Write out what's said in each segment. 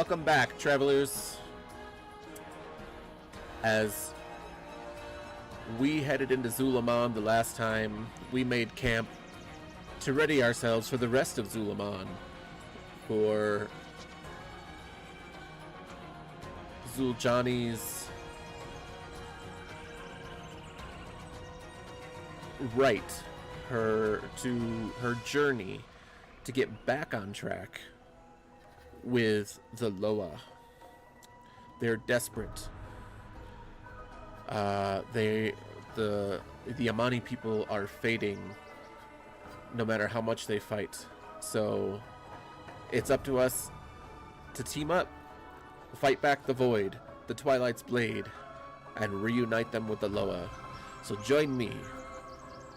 Welcome back, travelers. As we headed into ZulAman the last time, we made camp to ready ourselves for the rest of ZulAman. For Zul'Jani's her journey to get back on track with the Loa. They're desperate. The Amani people are fading no matter how much they fight. So it's up to us to team up, fight back the Void, the Twilight's Blade, and reunite them with the Loa. So join me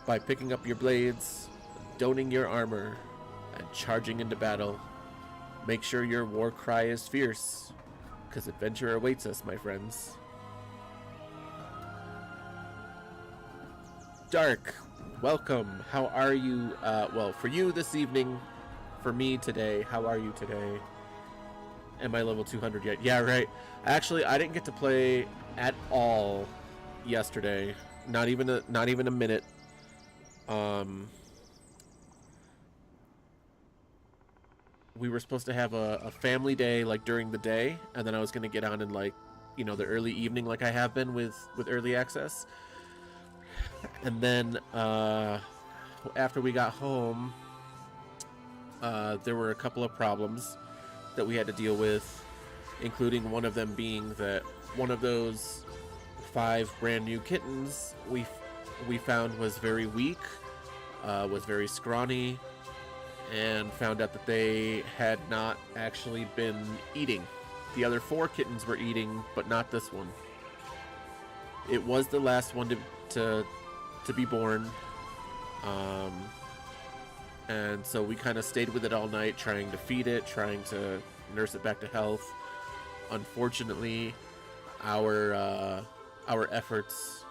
by picking up your blades, donning your armor, and charging into battle. Make sure your war cry is fierce, because adventure awaits us, my friends. Dark, welcome. How are you? Well, for you this evening, for me today, how are you today? Am I level 200 yet? Yeah, right. Actually, I didn't get to play at all yesterday. Not even a minute. We were supposed to have a family day like during the day, and then I was going to get on in like, you know, the early evening like I have been with early access. And then after we got home, there were a couple of problems that we had to deal with, including one of them being that one of those 5 brand new kittens we found was very weak, was very scrawny, and found out that they had not actually been eating. The other 4 kittens were eating, but not this one. It was the last one to be born, and so we kind of stayed with it all night, trying to feed it, trying to nurse it back to health. Unfortunately, our efforts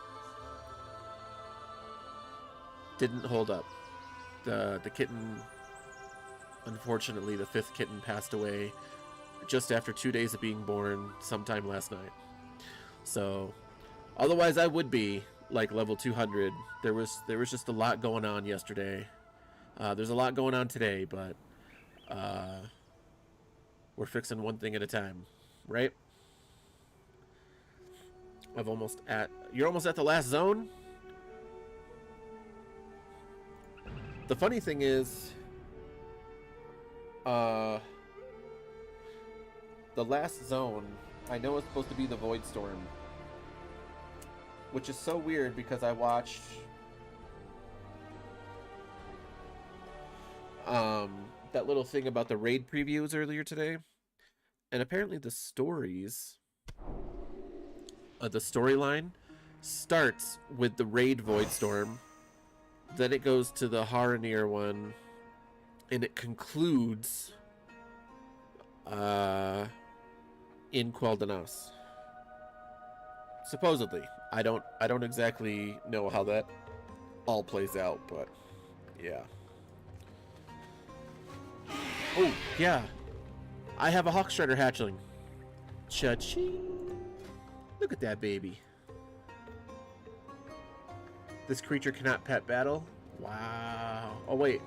didn't hold up. The kitten, unfortunately, the 5th kitten passed away just after 2 days of being born sometime last night. So otherwise I would be like level 200. There was just a lot going on yesterday. There's a lot going on today, but we're fixing one thing at a time, right? You're almost at the last zone. The funny thing is, the last zone, I know it's supposed to be the Void Storm, which is so weird because I watched that little thing about the raid previews earlier today, and apparently the storyline starts with the raid Void Storm, then it goes to the Haranir one, and it concludes in Quel'Danas. Supposedly. I don't exactly know how that all plays out, but yeah. Oh, yeah. I have a Hawkstrider hatchling. Cha-ching. Look at that baby. This creature cannot pet battle? Wow. Oh, wait.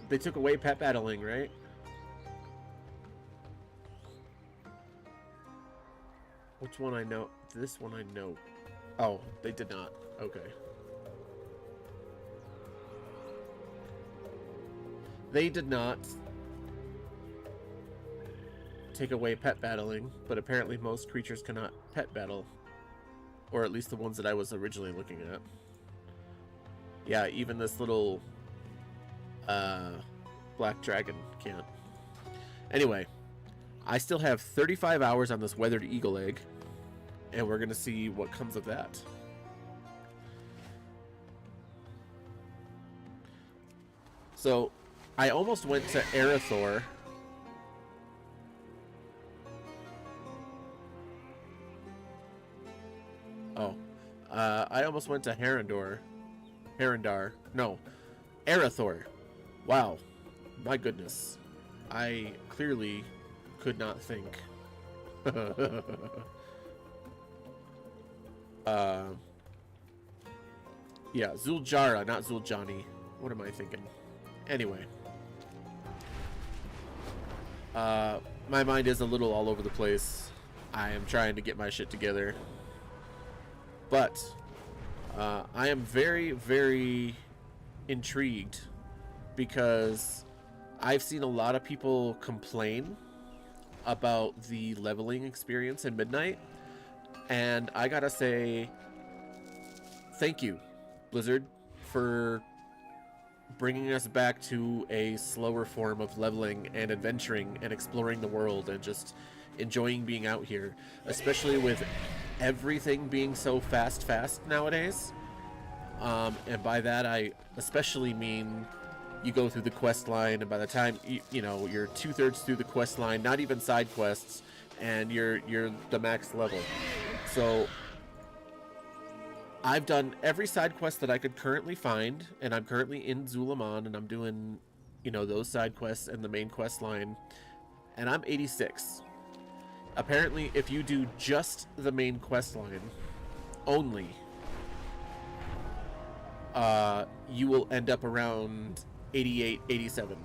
They took away pet battling, right? Which one I know? This one I know. Oh, they did not. Okay. They did not take away pet battling, but apparently most creatures cannot pet battle. Or at least the ones that I was originally looking at. Yeah, even this little black dragon can't. Anyway, I still have 35 hours on this weathered eagle egg, and we're gonna see what comes of that. So I almost went to Arathor. Oh. I almost went to Harandar. No. Arathor. Wow. My goodness. I clearly Could not think. Yeah, Zuljara, not Zuljani. What am I thinking? Anyway. My mind is a little all over the place. I am trying to get my shit together. But, I am very, very intrigued because I've seen a lot of people complain about the leveling experience in Midnight. And I gotta say, thank you, Blizzard, for bringing us back to a slower form of leveling and adventuring and exploring the world and just enjoying being out here, especially with everything being so fast nowadays. And by that I especially mean you go through the quest line, and by the time you know you're 2/3 through the quest line, not even side quests, and you're the max level. So I've done every side quest that I could currently find, and I'm currently in ZulAman, and I'm doing, you know, those side quests and the main quest line, and I'm 86. Apparently, if you do just the main quest line only, you will end up around 88, 87.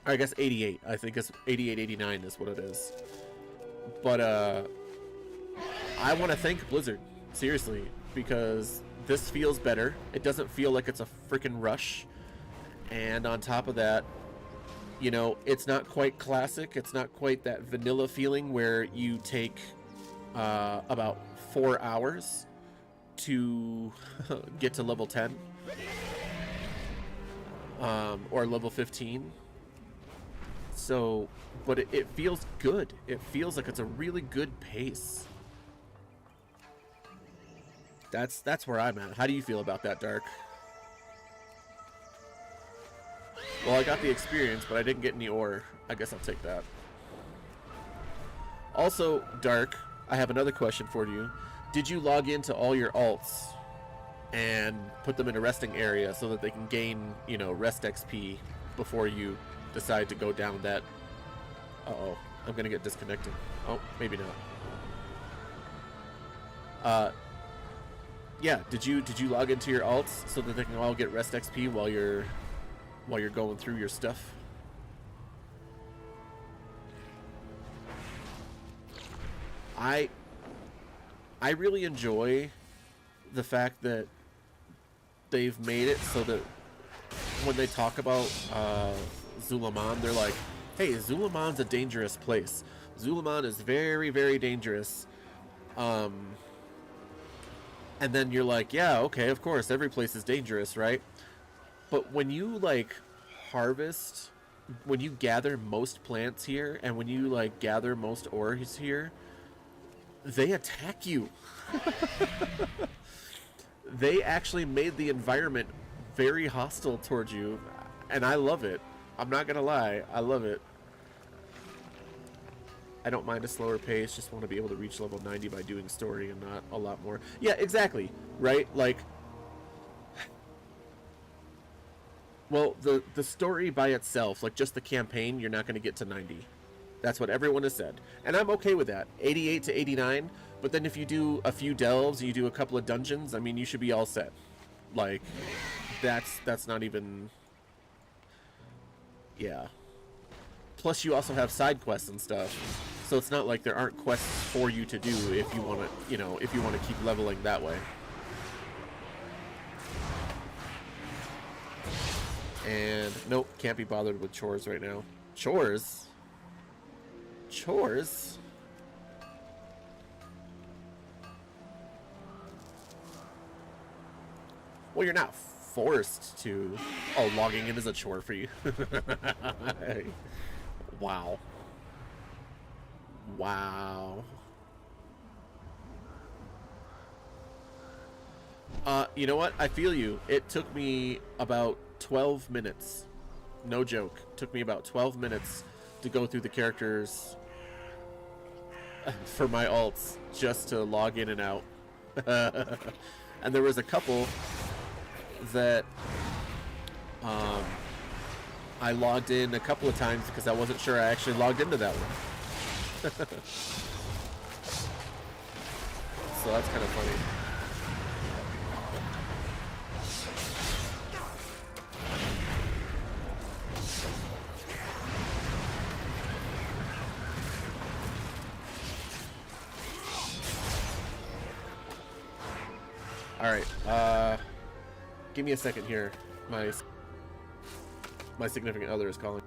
Or I guess 88. I think it's 88, 89 is what it is. But, I want to thank Blizzard, seriously, because this feels better. It doesn't feel like it's a freaking rush. And on top of that, you know, it's not quite classic. It's not quite that vanilla feeling where you take about 4 hours to get to level 10 or level 15. So, but it feels good. It feels like it's a really good pace. That's where I'm at. How do you feel about that, Dark? Well, I got the experience, but I didn't get any ore. I guess I'll take that. Also, Dark, I have another question for you. Did you log into all your alts and put them in a resting area so that they can gain, you know, rest XP before you decide to go down that... Uh-oh, I'm gonna get disconnected. Oh, maybe not. Yeah, did you log into your alts so that they can all get rest XP while you're going through your stuff? I really enjoy the fact that they've made it so that when they talk about ZulAman, they're like, hey, ZulAman's a dangerous place. ZulAman is very, very dangerous. And then you're like, yeah, okay, of course, every place is dangerous, right? But when you, like, harvest, when you gather most plants here, and when you, like, gather most ores here, they attack you. They actually made the environment very hostile towards you, and I love it. I'm not gonna lie, I love it. I don't mind a slower pace, just want to be able to reach level 90 by doing story and not a lot more. Yeah, exactly, right? Like, well, the story by itself, like just the campaign, you're not going to get to 90. That's what everyone has said. And I'm okay with that. 88 to 89, but then if you do a few delves, you do a couple of dungeons, I mean, you should be all set. Like, that's not even... Yeah. Plus, you also have side quests and stuff. So it's not like there aren't quests for you to do if you want to, you know, if you want to keep leveling that way. And nope, can't be bothered with chores right now. Chores? Chores? Well, you're not forced to. Oh, logging in is a chore for you. Wow. Wow. You know what? I feel you. It took me about 12 minutes. No joke. It took me about 12 minutes to go through the characters for my alts just to log in and out. And there was a couple that I logged in a couple of times because I wasn't sure I actually logged into that one. So that's kind of funny. Alright, give me a second here. My significant other is calling.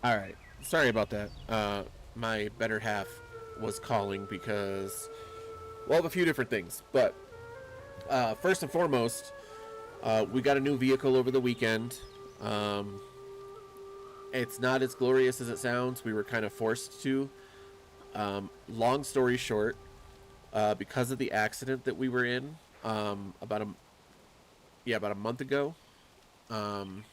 All right. Sorry about that. My better half was calling because, well, of a few different things. But first and foremost, we got a new vehicle over the weekend. Um, it's not as glorious as it sounds. We were kind of forced to. Long story short, because of the accident that we were in about a month ago, um,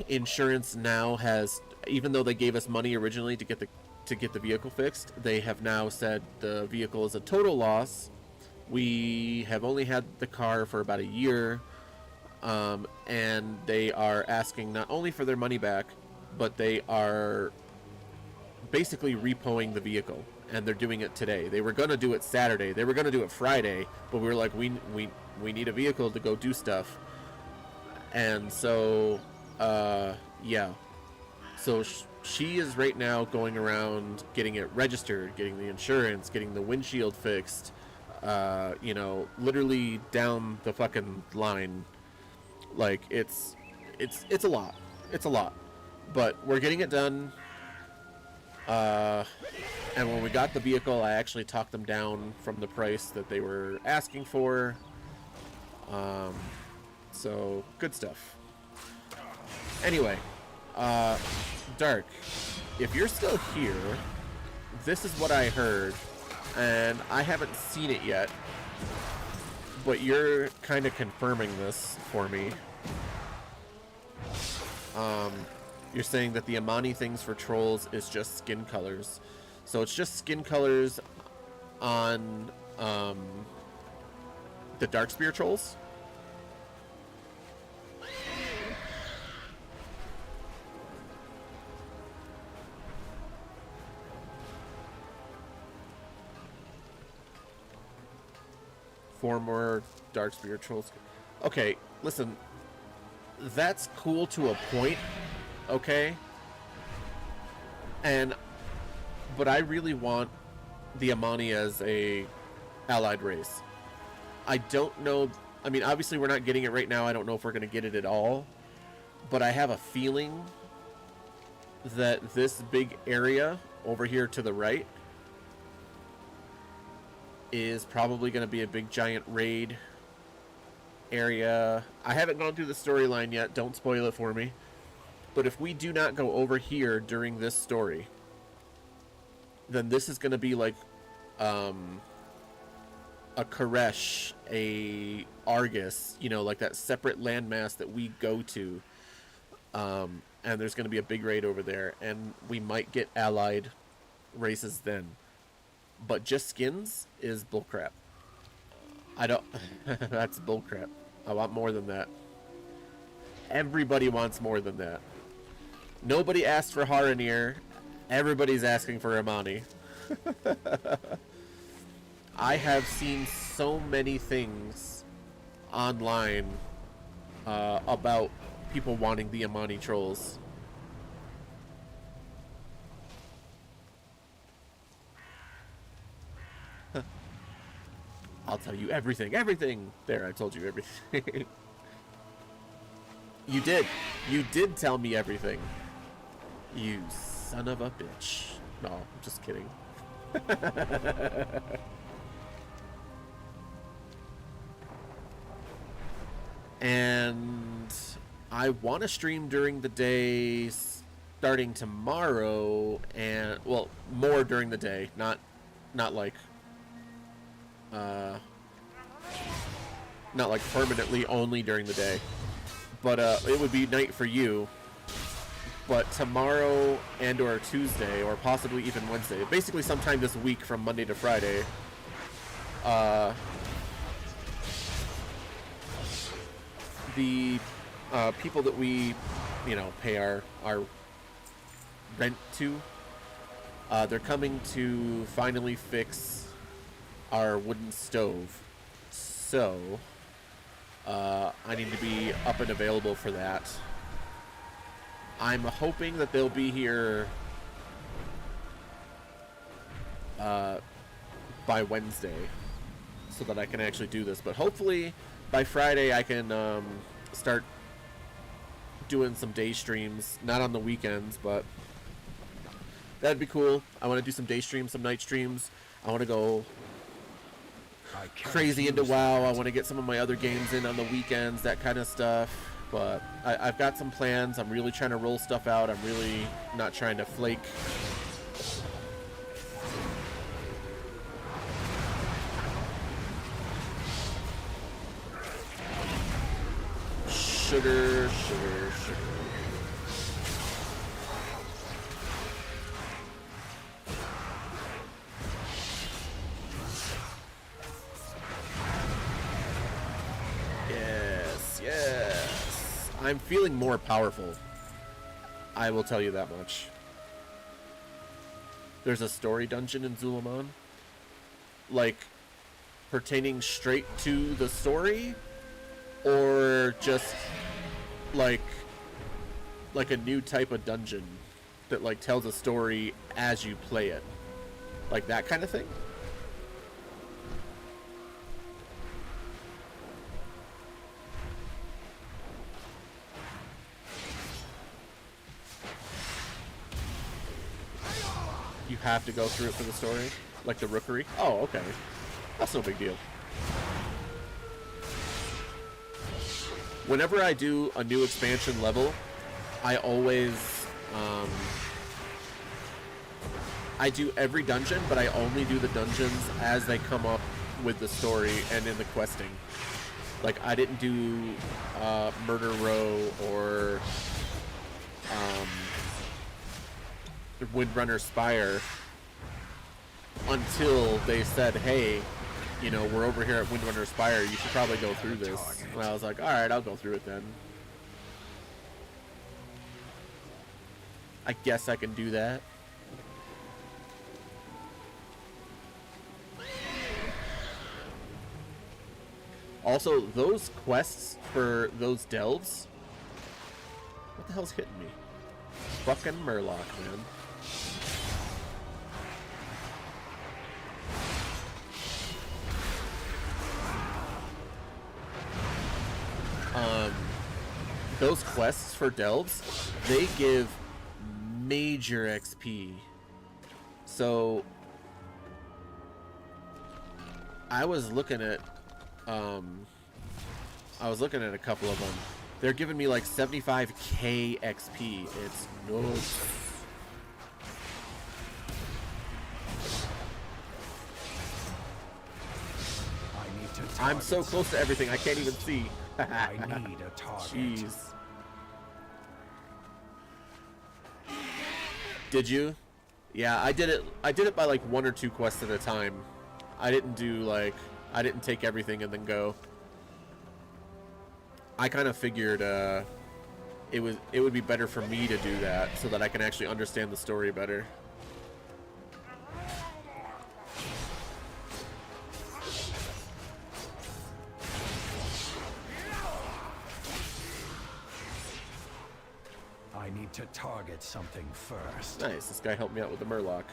insurance now has, even though they gave us money originally to get the vehicle fixed, they have now said the vehicle is a total loss. We have only had the car for about a year, and they are asking not only for their money back, but they are basically repoing the vehicle, and they're doing it today. They were gonna do it Saturday. They were gonna do it Friday, but we were like, we need a vehicle to go do stuff, and so, yeah. So she is right now going around getting it registered, getting the insurance, getting the windshield fixed. Literally down the fucking line. Like it's a lot. It's a lot, but we're getting it done. And when we got the vehicle, I actually talked them down from the price that they were asking for. So good stuff. Anyway, Dark, if you're still here, this is what I heard, and I haven't seen it yet, but you're kind of confirming this for me. You're saying that the Amani things for trolls is just skin colors. So it's just skin colors on the Darkspear trolls? Four more Darkspear trolls. Okay, listen. That's cool to a point, okay? But I really want the Amani as a allied race. I don't know. I mean, obviously we're not getting it right now. I don't know if we're going to get it at all. But I have a feeling that this big area over here to the right is probably going to be a big giant raid area. I haven't gone through the storyline yet. Don't spoil it for me. But if we do not go over here during this story, then this is going to be like a Koresh, a Argus, like that separate landmass that we go to. And there's going to be a big raid over there, and we might get allied races then. But just skins is bullcrap. I don't... That's bullcrap. I want more than that. Everybody wants more than that. Nobody asked for Haranir. Everybody's asking for Amani. I have seen so many things online about people wanting the Amani trolls. I'll tell you everything. Everything! There, I told you everything. You did. You did tell me everything. You son of a bitch. No, I'm just kidding. And I want to stream during the day starting tomorrow, and well, more during the day, not like not like permanently only during the day, but it would be night for you. But tomorrow and or Tuesday, or possibly even Wednesday, basically sometime this week from Monday to Friday, the people that we, pay our rent to, they're coming to finally fix our wooden stove. So, I need to be up and available for that. I'm hoping that they'll be here by Wednesday so that I can actually do this. But hopefully by Friday I can start doing some day streams, not on the weekends, but that'd be cool. I want to do some day streams, some night streams. I want to go crazy into WoW. I want to get some of my other games in on the weekends, that kind of stuff. But I've got some plans. I'm really trying to roll stuff out. I'm really not trying to flake. Sugar, sugar, sugar. Yes, yes. I'm feeling more powerful. I will tell you that much. There's a story dungeon in ZulAman, like pertaining straight to the story, or just like a new type of dungeon that like tells a story as you play it, like that kind of thing. You have to go through it for the story, like the Rookery. Oh, okay, that's no big deal. Whenever I do a new expansion level, I always, I do every dungeon, but I only do the dungeons as they come up with the story and in the questing. Like, I didn't do Murder Row or Windrunner Spire until they said, hey, you know, we're over here at Windrunner Spire, you should probably go through this. And I was like, alright, I'll go through it then. I guess I can do that. Also, those quests for those delves... What the hell's hitting me? Fucking Murloc, man. Those quests for delves, they give major XP. So I was looking at a couple of them. They're giving me like 75k XP. It's nuts. I'm so close to everything I can't even see. I need a target. Jeez. Did you? Yeah, I did it by like 1 or 2 quests at a time. I didn't take everything and then go. I kind of figured it would be better for me to do that so that I can actually understand the story better. I need to target something first. Nice, this guy helped me out with the Murloc.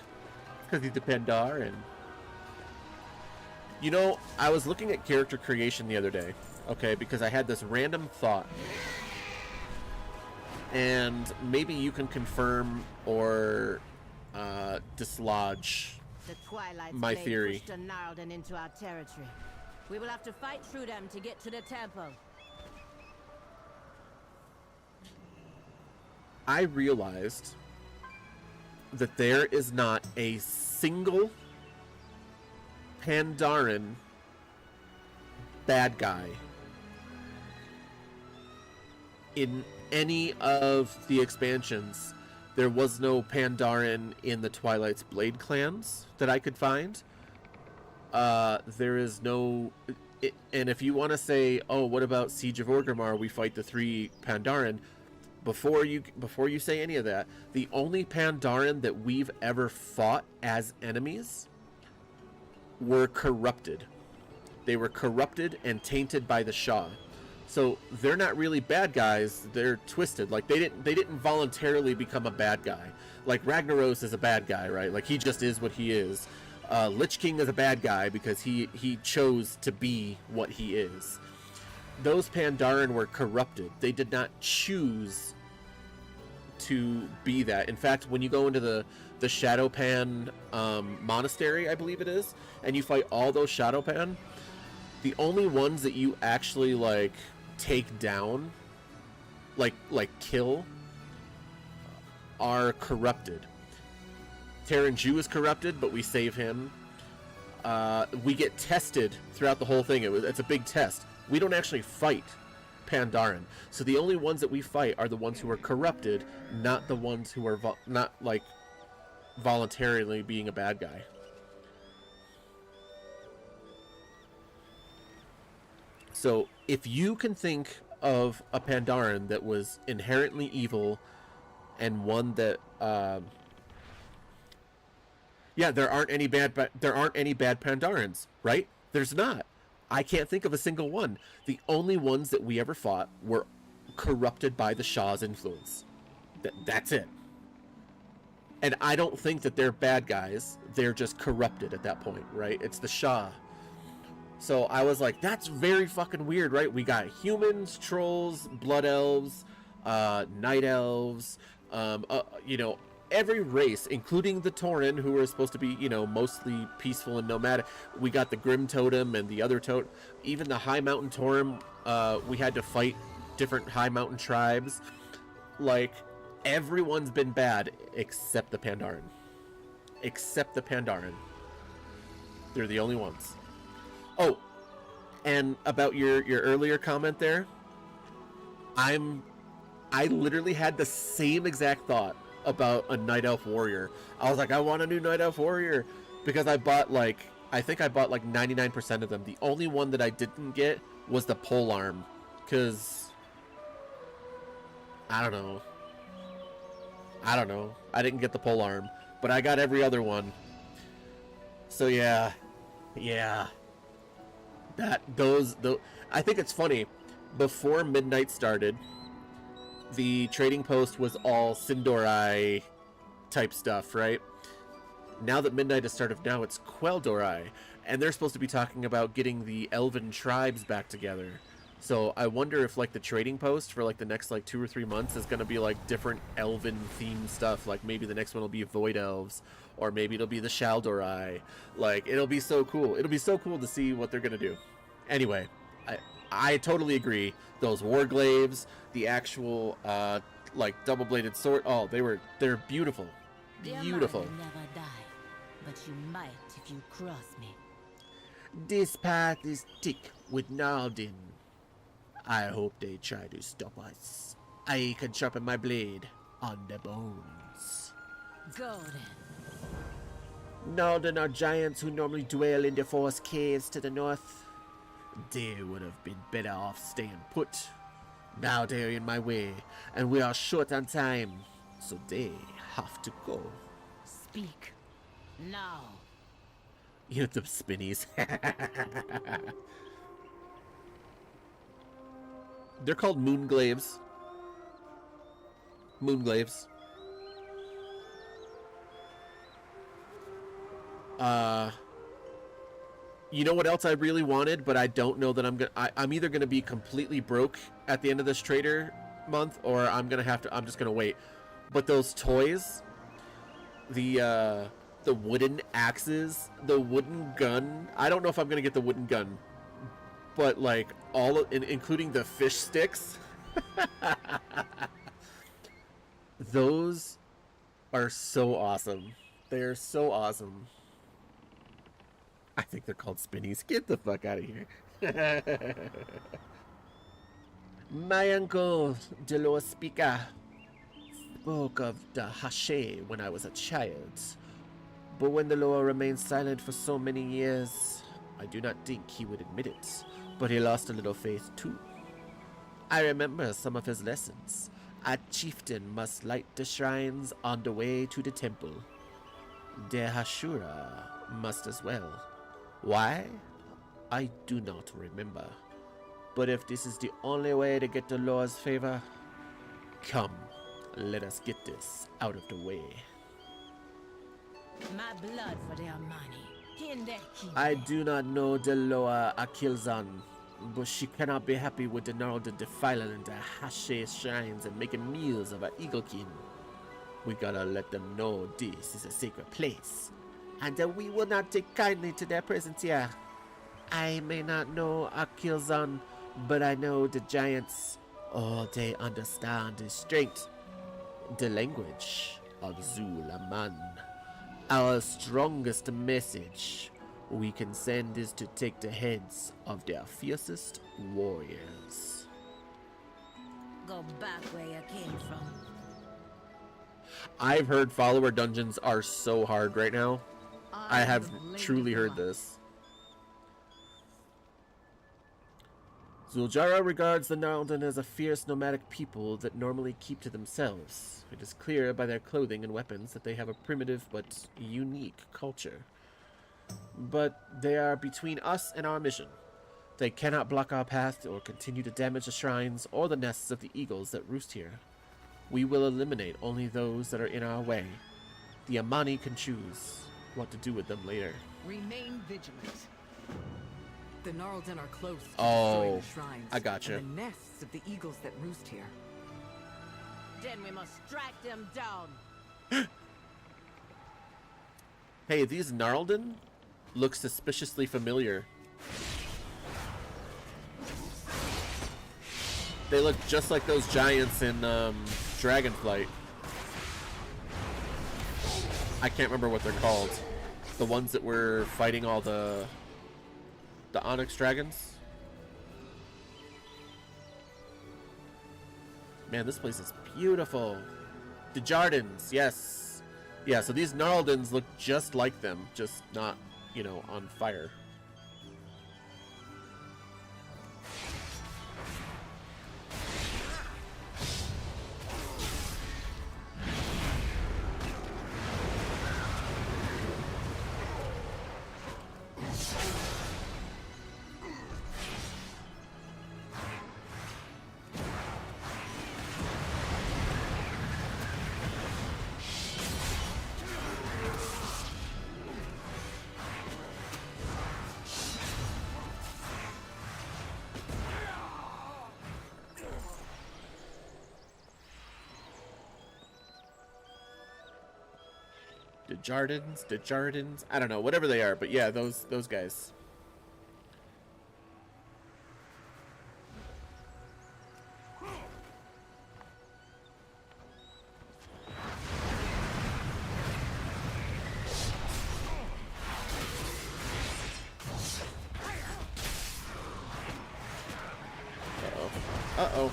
Because he's the Pandaren. You know, I was looking at character creation the other day, okay, because I had this random thought. And maybe you can confirm or dislodge my theory. Pushed Narlden into our territory. We will have to fight through them to get to the temple. I realized that there is not a single Pandaren bad guy in any of the expansions. There was no Pandaren in the Twilight's Blade clans that I could find. There is no... and if you want to say, oh, what about Siege of Orgrimmar, we fight the 3 Pandaren... Before you say any of that, the only Pandaren that we've ever fought as enemies were corrupted. They were corrupted and tainted by the Shah. So they're not really bad guys, they're twisted. Like they didn't voluntarily become a bad guy. Like Ragnaros is a bad guy, right? Like he just is what he is. Lich King is a bad guy because he chose to be what he is. those Pandaren were corrupted. They did not choose to be that. In fact, when you go into the Shadowpan monastery, I believe it is, and you fight all those Shadowpan, the only ones that you actually like take down, like kill, are corrupted. Terran Jew is corrupted, but we save him. We get tested throughout the whole thing. It's a big test. We don't actually fight Pandaren. So the only ones that we fight are the ones who are corrupted, not the ones who are not like voluntarily being a bad guy. So if you can think of a Pandaren that was inherently evil and one that there aren't any bad Pandarens, right? There's not. I can't think of a single one. The only ones that we ever fought were corrupted by the Shah's influence. That's it. And I don't think that they're bad guys. They're just corrupted at that point, right? It's the Shah. So I was like, that's very fucking weird, right? We got humans, trolls, blood elves, night elves, every race, including the Tauren, who were supposed to be, mostly peaceful and nomadic. We got the Grim Totem and the other Totem. Even the High Mountain Tauren, we had to fight different High Mountain tribes. Like, everyone's been bad except the Pandaren. Except the Pandaren. They're the only ones. Oh, and about your earlier comment there, I literally had the same exact thought about a Night Elf Warrior. I was like, I want a new Night Elf Warrior, because I think I bought like 99% of them. The only one that I didn't get was the polearm, because I don't know. I didn't get the polearm, but I got every other one. So yeah. I think it's funny. Before Midnight started, the trading post was all Sindorai type stuff, right? Now that Midnight has started, now it's Queldorai, and they're supposed to be talking about getting the Elven tribes back together. So I wonder if like the trading post for like the next like 2 or 3 months is going to be like different Elven themed stuff. Like maybe the next one will be Void Elves, or maybe it'll be the Shaldorai. Like, it'll be so cool. It'll be so cool to see what they're going to do. Anyway, I totally agree. Those Warglaves, the actual like double-bladed sword, they're beautiful. Beautiful. Will never die, but you might if you cross me. This path is thick with Naldin. I hope they try to stop us. I can sharpen my blade on the bones. Golden. Naldin are giants who normally dwell in the forest caves to the north. They would have been better off staying put. Now they're in my way, and we are short on time, so they have to go. Speak. Now. You know, the spinnies. They're called Moonglaves. Moonglaves. You know what else I really wanted, but I don't know that I'm either gonna be completely broke at the end of this trader month, or I'm just gonna wait. But those toys, the wooden axes, the wooden gun. I don't know if I'm gonna get the wooden gun, but like including the fish sticks. Those are so awesome. They're so awesome. I think they're called spinnies. Get the fuck out of here. My uncle, Delor Speaker, spoke of the Hache when I was a child. But when the Lord remained silent for so many years, I do not think he would admit it. But he lost a little faith too. I remember some of his lessons. A chieftain must light the shrines on the way to the temple. The Hashura must as well. Why? I do not remember. But if this is the only way to get the Lord's favor, come, let us get this out of the way. My blood for their money. I do not know Deloa Akilzan. But she cannot be happy with the Narlden defiling the Hashe shrines and making meals of our Eaglekin. We gotta let them know this is a sacred place, and that we will not take kindly to their presence here. I may not know Akilzan, but I know the giants. Oh, they understand the strength, the language of ZulAman. Our strongest message we can send is to take the heads of their fiercest warriors. Go back where you came from. I've heard follower dungeons are so hard right now. I have truly heard this. Zuljara regards the Narlden as a fierce nomadic people that normally keep to themselves. It is clear by their clothing and weapons that they have a primitive but unique culture. But they are between us and our mission. They cannot block our path or continue to damage the shrines or the nests of the eagles that roost here. We will eliminate only those that are in our way. The Amani can choose what to do with them later. Remain vigilant. The Narlden are close to Oh, destroying the shrines I gotcha. and the nests of the eagles that roost here. Then we must strike them down. Hey, these Narlden look suspiciously familiar. They look just like those giants in Dragonflight. I can't remember what they're called. The ones that were fighting all the Onyx dragons. Man, this place is beautiful. The Jardins, yes. Yeah, so these Narldens look just like them, just not, you know, on fire. The Jardins, I don't know, whatever they are, but yeah, those guys. Uh-oh. Uh-oh.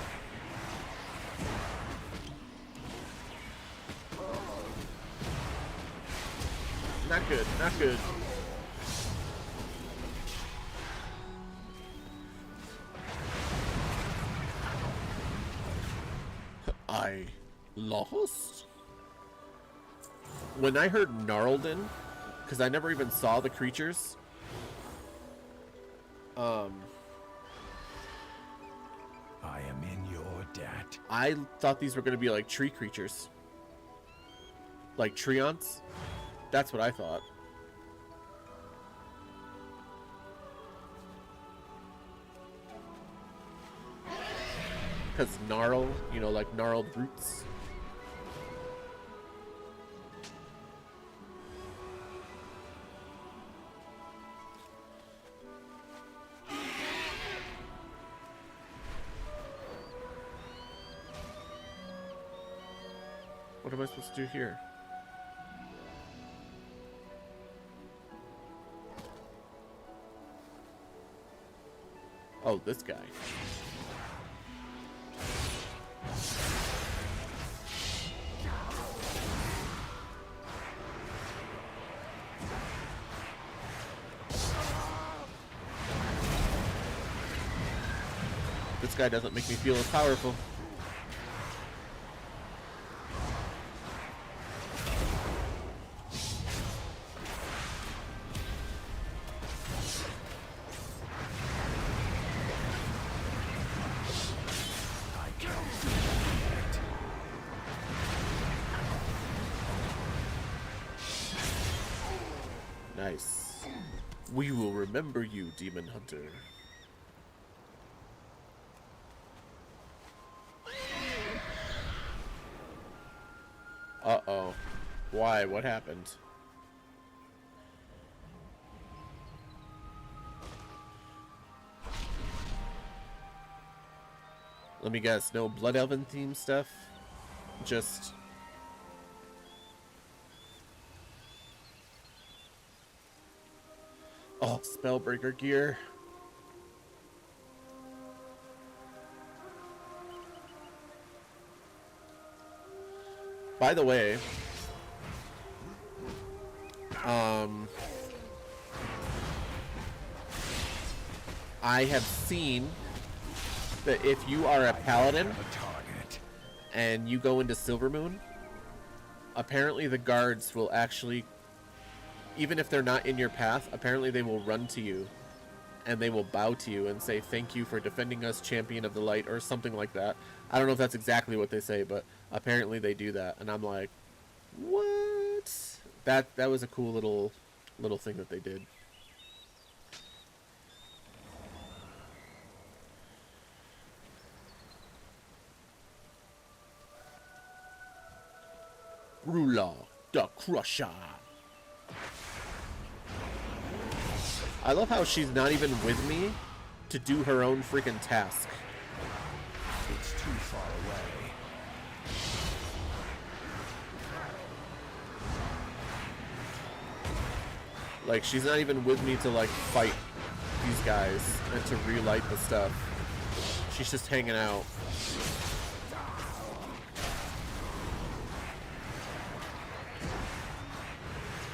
Not good, not good. I lost? When I heard Narlden, because I never even saw the creatures, I am in your debt. I thought these were going to be like tree creatures. Like treants. That's what I thought. Because gnarl, you know, like gnarled roots. What am I supposed to do here? Oh, this guy. This guy doesn't make me feel as powerful. Nice. We will remember you, Demon Hunter. Why? What happened? Let me guess. No Blood Elven theme stuff? Just... Oh, Spellbreaker gear. By the way, I have seen that if you are a paladin and you go into Silvermoon, apparently the guards will actually, even if they're not in your path, apparently they will run to you and they will bow to you and say, "Thank you for defending us, Champion of the Light," or something like that. I don't know if that's exactly what they say, but apparently they do that. And I'm like, what? That was a cool little thing that they did. Ruler the Crusher. I love how she's not even with me to do her own freaking task. It's too far away. Like, she's not even with me to, like, fight these guys and to relight the stuff. She's just hanging out.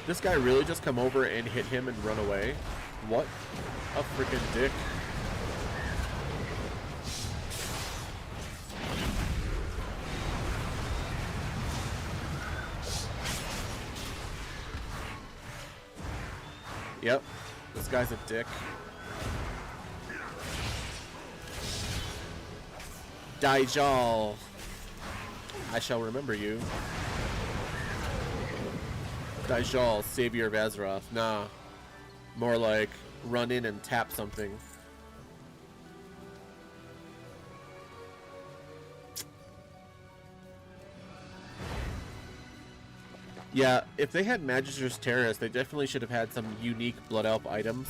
This guy really just come over and hit him and run away? What a freaking dick. Yep, this guy's a dick. Daijal, I shall remember you. Daijal, savior of Azeroth. Nah, more like run in and tap something. Yeah, if they had Magister's Terrace, they definitely should have had some unique Blood Elf items.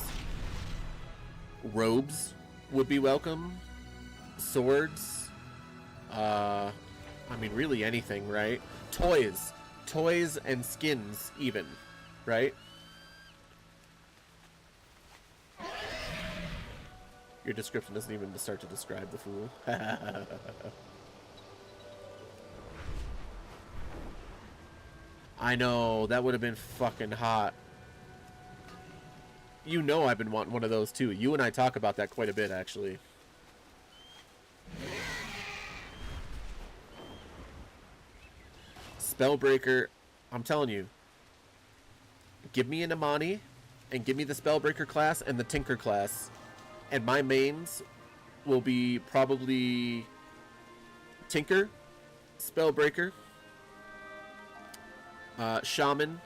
Robes would be welcome. Swords. I mean, really anything, right? Toys. Toys and skins, even. Right? Your description doesn't even start to describe the fool. I know, that would have been fucking hot. You know I've been wanting one of those too. You and I talk about that quite a bit, actually. Spellbreaker, I'm telling you. Give me an Imani, and give me the Spellbreaker class and the Tinker class. And my mains will be probably Tinker, Spellbreaker, Shaman,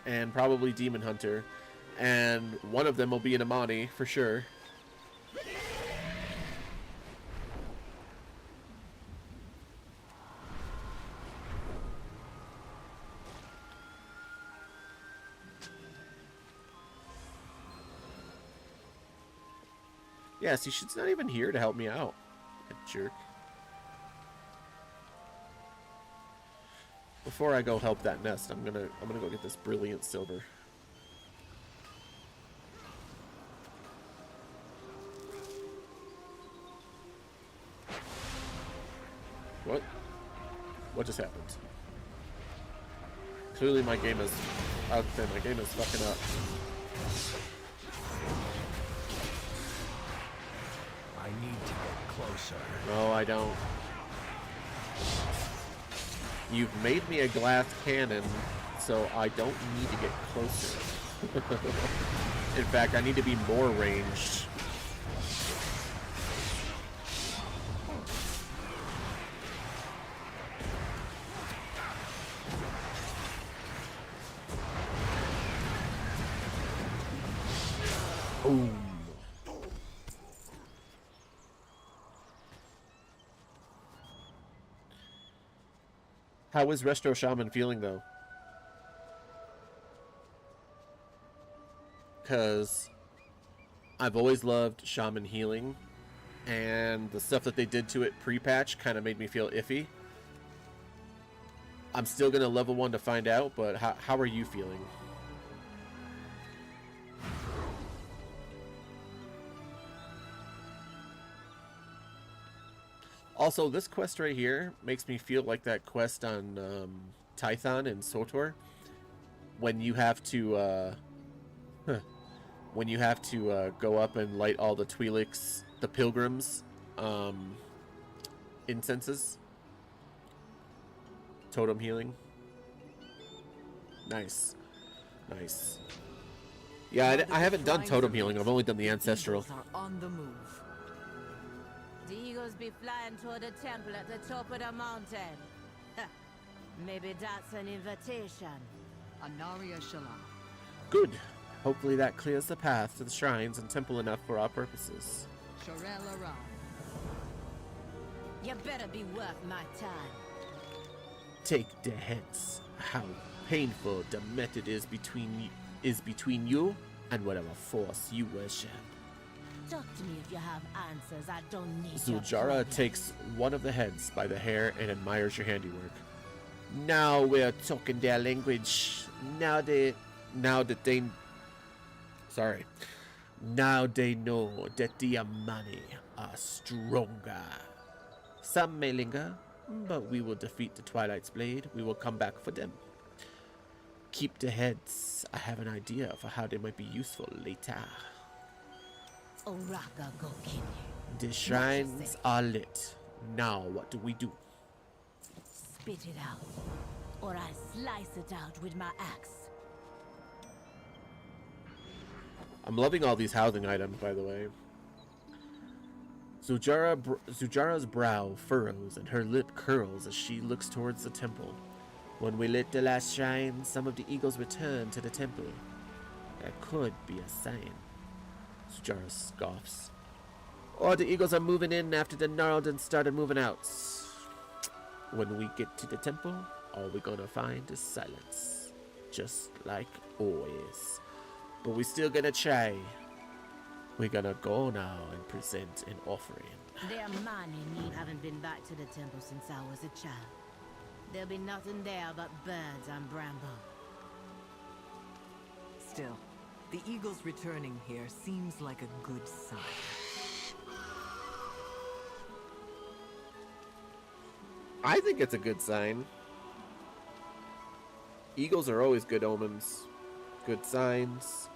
and probably Demon Hunter. And one of them will be an Imani, for sure. Yeah, see, she's not even here to help me out. That jerk. Before I go help that nest, I'm gonna go get this brilliant silver. What? What just happened? Clearly my game is out there. My game is fucking up. I need to get closer. No, I don't. You've made me a glass cannon, so I don't need to get closer. In fact, I need to be more ranged. Boom. How is Resto Shaman feeling, though? because I've always loved shaman healing, and the stuff that they did to it pre-patch kind of made me feel iffy. I'm still going to level 1 to find out, but how are you feeling? Also, this quest right here makes me feel like that quest on Tython and Sotor, when you have to go up and light all the Twi'leks, the pilgrims, incenses. Totem healing. Nice. Nice. Yeah, I haven't done totem healing. I've only done the ancestral. Are on the move. The eagles be flying toward the temple at the top of the mountain. Maybe that's an invitation. Anaria Shala. Good. Hopefully that clears the path to the shrines and temple enough for our purposes. Sharela Ra. You better be worth my time. Take the heads. How painful the method is between you and whatever force you worship. Talk to me if you have answers. I don't need Zuljara takes one of the heads by the hair and admires your handiwork. Now we're talking their language. Now they know that the Amani are stronger. Some may linger, but we will defeat the Twilight's blade. We will come back for them. Keep the heads. I have an idea for how they might be useful later. Oraka Gokin. The shrines are lit. Now what do we do? Spit it out, or I slice it out with my axe. I'm loving all these housing items, by the way. Zujara's brow furrows and her lip curls as she looks towards the temple. When we lit the last shrine, some of the eagles returned to the temple. That could be a sign. Zujara scoffs. Or the eagles are moving in after the Gnarldens started moving out. When we get to the temple, all we're gonna find is silence. Just like always. But we're still gonna try. We're gonna go now and present an offering. The Amani haven't been back to the temple since I was a child. There'll be nothing there but birds and bramble. Still, the eagles returning here seems like a good sign. I think it's a good sign. Eagles are always good omens. Good signs.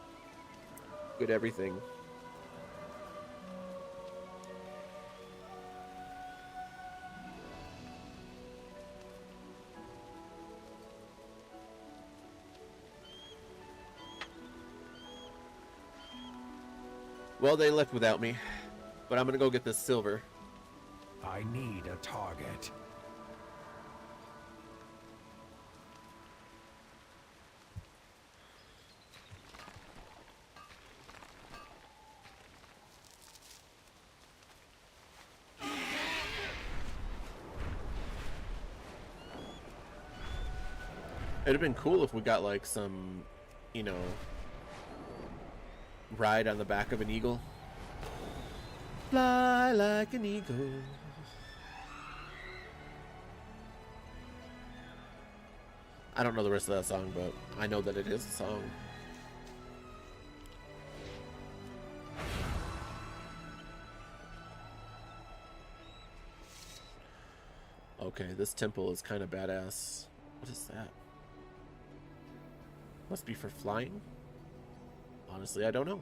Good everything. Well, they left without me, but I'm gonna go get this silver. I need a target. It'd have been cool if we got like some, you know, ride on the back of an eagle. Fly like an eagle. I don't know the rest of that song, but I know that it is a song. Okay, this temple is kind of badass. What is that? Must be for flying? Honestly, I don't know.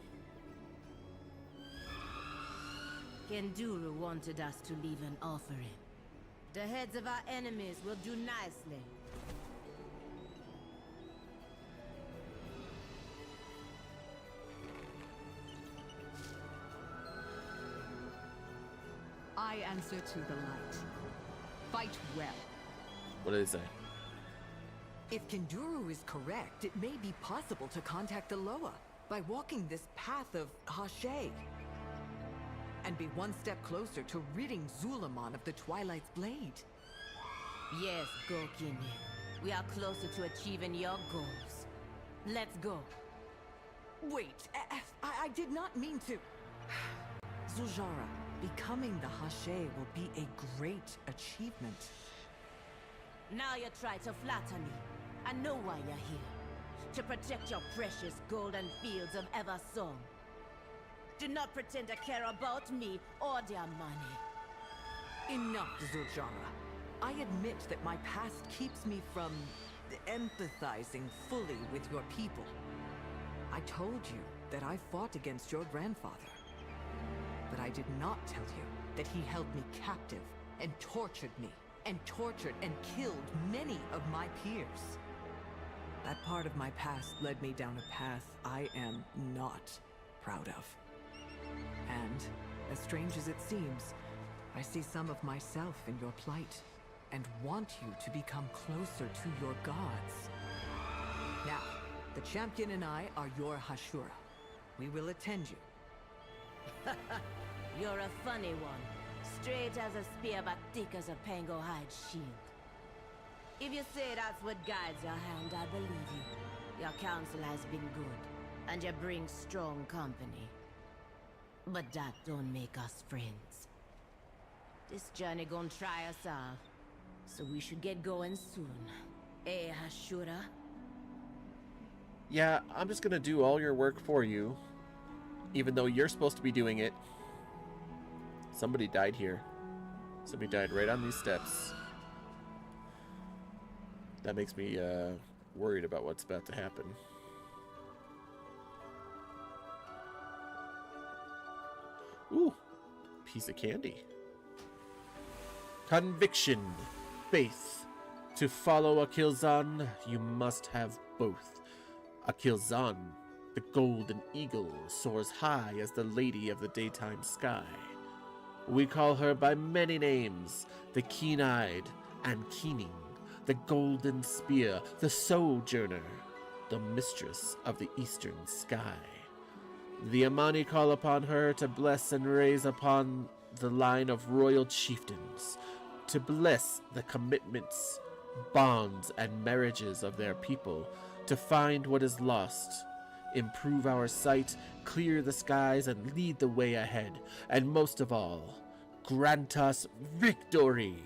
Kenduru wanted us to leave an offering. The heads of our enemies will do nicely. I answer to the light. Fight well. What did it say? If Kenduru is correct, it may be possible to contact the Loa by walking this path of Hashay. And be one step closer to ridding ZulAman of the Twilight's blade. Yes, Gokinye. We are closer to achieving your goals. Let's go. Wait, I did not mean to. Zuljara, becoming the Hashe will be a great achievement. Now you try to flatter me. I know why you're here. To protect your precious golden fields of Eversong. Do not pretend to care about me or their money. Enough, Zuljara. I admit that my past keeps me from empathizing fully with your people. I told you that I fought against your grandfather. But I did not tell you that he held me captive and tortured me, and tortured and killed many of my peers. That part of my past led me down a path I am not proud of. And, as strange as it seems, I see some of myself in your plight, and want you to become closer to your gods. Now, the champion and I are your Hashura. We will attend you. You're a funny one. Straight as a spear but thick as a pango hide shield. If you say that's what guides your hand, I believe you. Your counsel has been good, and you bring strong company. But that don't make us friends. This journey gonna try us out, so we should get going soon. Eh, Hashura? Yeah, I'm just gonna do all your work for you, even though you're supposed to be doing it. Somebody died here. Somebody died right on these steps. That makes me worried about what's about to happen. Ooh, piece of candy. Conviction, faith. To follow Akilzan, you must have both. Akilzan, the golden eagle, soars high as the lady of the daytime sky. We call her by many names, the keen-eyed and keening, the golden spear, the sojourner, the mistress of the eastern sky. The Amani call upon her to bless and raise upon the line of royal chieftains, to bless the commitments, bonds, and marriages of their people, to find what is lost, improve our sight, clear the skies, and lead the way ahead, and most of all, grant us victory.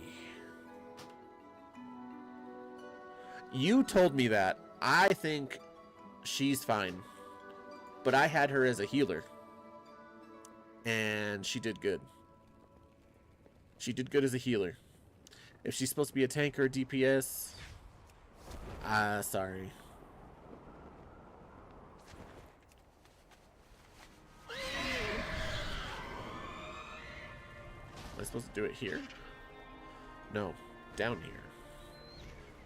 You told me that. I think she's fine. But I had her as a healer. And she did good. She did good as a healer. If she's supposed to be a tank or a DPS, sorry. Am I supposed to do it here? No, down here.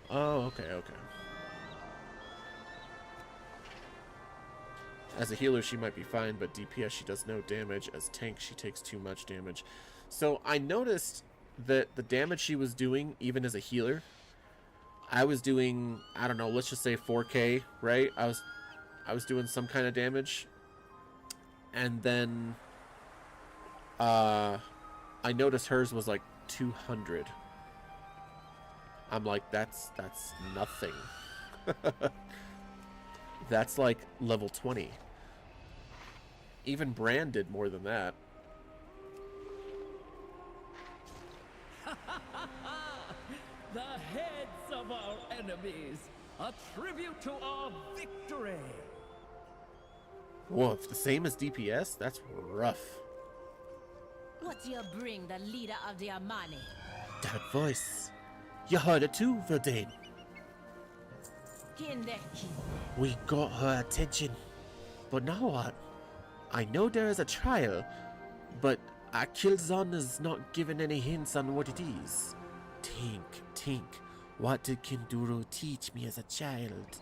Oh, okay, okay. As a healer, she might be fine, but DPS, she does no damage. As tank, she takes too much damage. So I noticed that the damage she was doing, even as a healer, I was doing, I don't know, let's just say 4K, right? I was doing some kind of damage. And then I noticed hers was like 200. I'm like, that's nothing. That's like level 20. Even Brand did more than that. The heads of our enemies, a tribute to our victory. Whoa, the same as DPS? That's rough. What do you bring the leader of the Amani? That voice. You heard it too, Verdane. Kindeki. We got her attention. But now what? I know there is a trial, but Akilzan is not given any hints on what it is. Tink, what did Kinduru teach me as a child?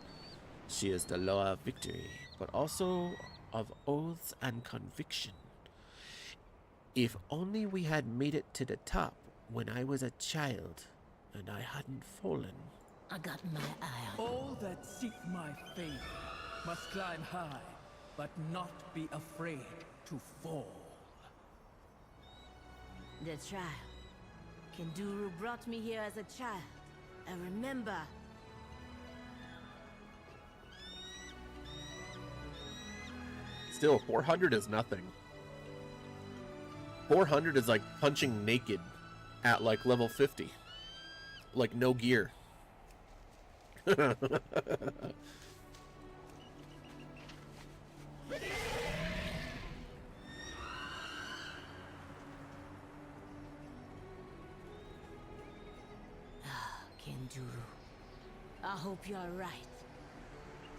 She is the law of victory, but also of oaths and conviction. If only we had made it to the top when I was a child, and I hadn't fallen. I got my eye on. All that seek my faith must climb high, but not be afraid to fall. The trial. Kinduru brought me here as a child. I remember. Still, 400 is nothing. 400 is like punching naked at like level 50. Like no gear. Kenduru, I hope you're right.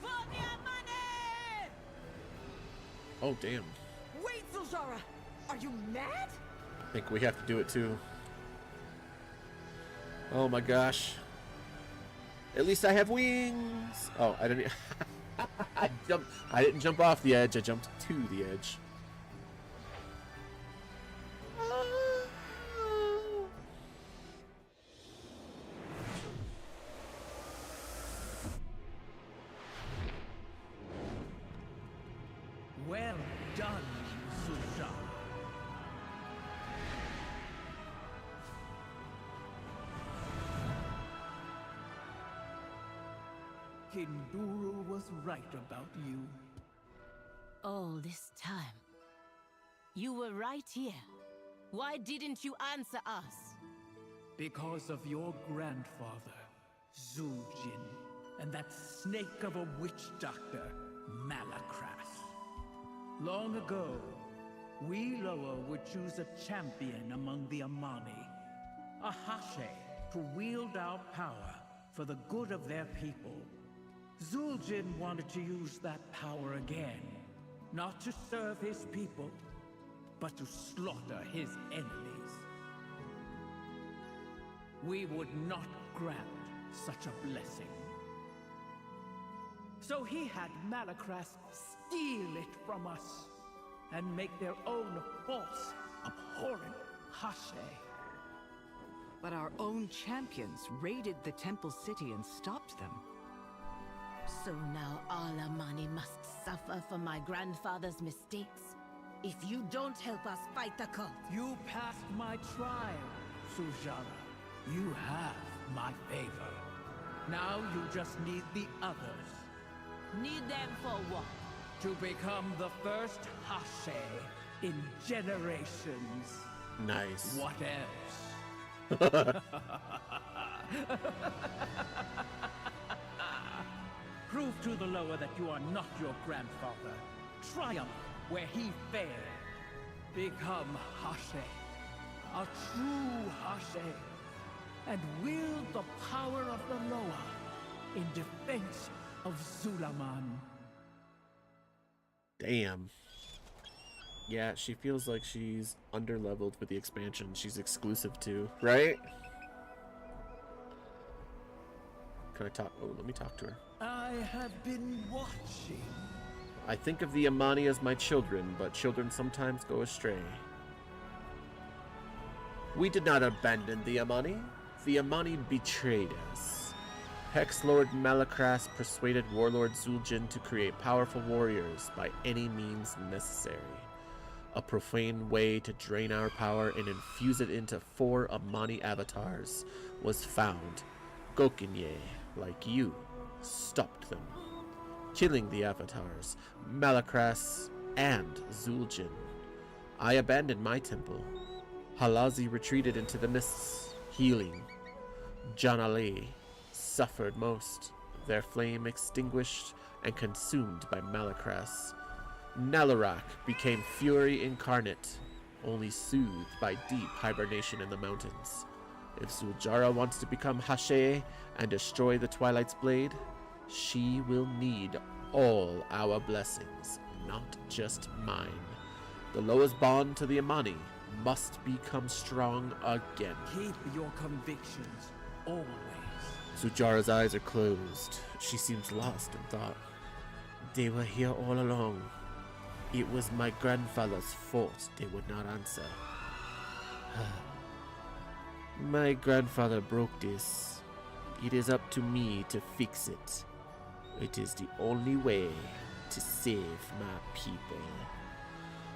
For their money! Oh, damn. Wait, Zuljara! Are you mad? I think we have to do it too. Oh my gosh. At least I have wings. Oh, I didn't. I didn't jump off the edge. I jumped to the edge. Well done, Zuljara. Kinduru was right about you. All this time. You were right here. Why didn't you answer us? Because of your grandfather, Zuljin, and that snake of a witch doctor, Malakras. Long ago, we Loa would choose a champion among the Amani, a Hashe, to wield our power for the good of their people. Zuljin wanted to use that power again, not to serve his people, but to slaughter his enemies. We would not grant such a blessing. So he had Malakras steal it from us and make their own false, abhorrent Hashe. But our own champions raided the temple city and stopped them. So now all Amani must suffer for my grandfather's mistakes? If you don't help us fight the cult. You passed my trial, Zuljara. You have my favor. Now you just need the others. Need them for what? To become the first Hashe in generations. Nice. What else? Prove to the Loa that you are not your grandfather. Triumph where he failed. Become Hashe. A true Hashe. And wield the power of the Loa in defense of ZulAman. Damn. Yeah, she feels like she's underleveled with the expansion she's exclusive to, right? Can I talk? Oh, let me talk to her. I have been watching. I think of the Amani as my children, but children sometimes go astray. We did not abandon the Amani. The Amani betrayed us. Hex Lord Malakras persuaded Warlord Zuljin to create powerful warriors by any means necessary. A profane way to drain our power and infuse it into 4 Amani avatars was found. Gokinye, like you, stopped them, killing the avatars, Malakras and Zuljin. I abandoned my temple. Halazi retreated into the mists, healing. Janali suffered most, their flame extinguished and consumed by Malakras. Nalarak became fury incarnate, only soothed by deep hibernation in the mountains. If Zuljara wants to become Hashe and destroy the Twilight's blade, she will need all our blessings, not just mine. The Loa's bond to the Amani must become strong again. Keep your convictions always. Zuljara's eyes are closed. She seems lost in thought. They were here all along. It was my grandfather's fault they would not answer. My grandfather broke this. It is up to me to fix it. It is the only way to save my people.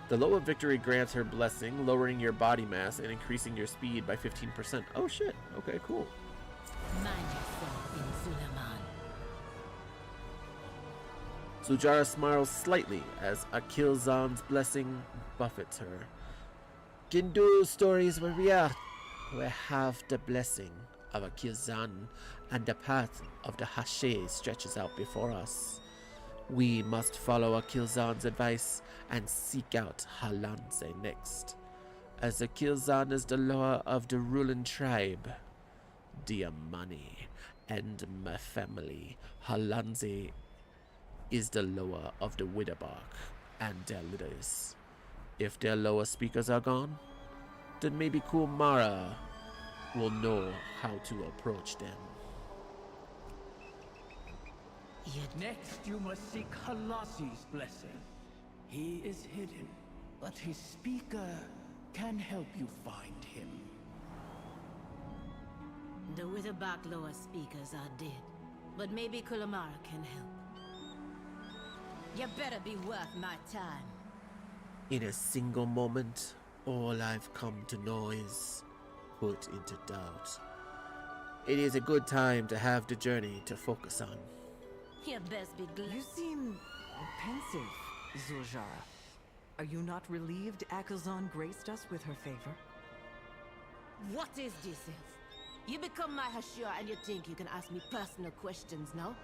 The Loa victory grants her blessing, lowering your body mass and increasing your speed by 15%. Oh shit. Okay, cool. Mind yourself in ZulAman. Zujara smiles slightly as Akilzan's blessing buffets her. Gindu stories were real. We have the blessing of Akilzan, and the path of the Hashe stretches out before us. We must follow Akilzan's advice and seek out Halanze next, as Akilzan is the lower of the ruling tribe. Dear money and my family, Halanze is the lower of the Widderbark and their leaders. If their lower speakers are gone, then maybe Kumara will know how to approach them. Next, you must seek Halasi's blessing. He is hidden, but his speaker can help you find him. The Witherbark lower speakers are dead, but maybe Kulamara can help. You better be worth my time. In a single moment, all I've come to know is put into doubt. It is a good time to have the journey to focus on. You best be glad. You seem pensive, Zuljara. Are you not relieved Akazan graced us with her favor? What is this, Elf? You become my Hashira and you think you can ask me personal questions, no?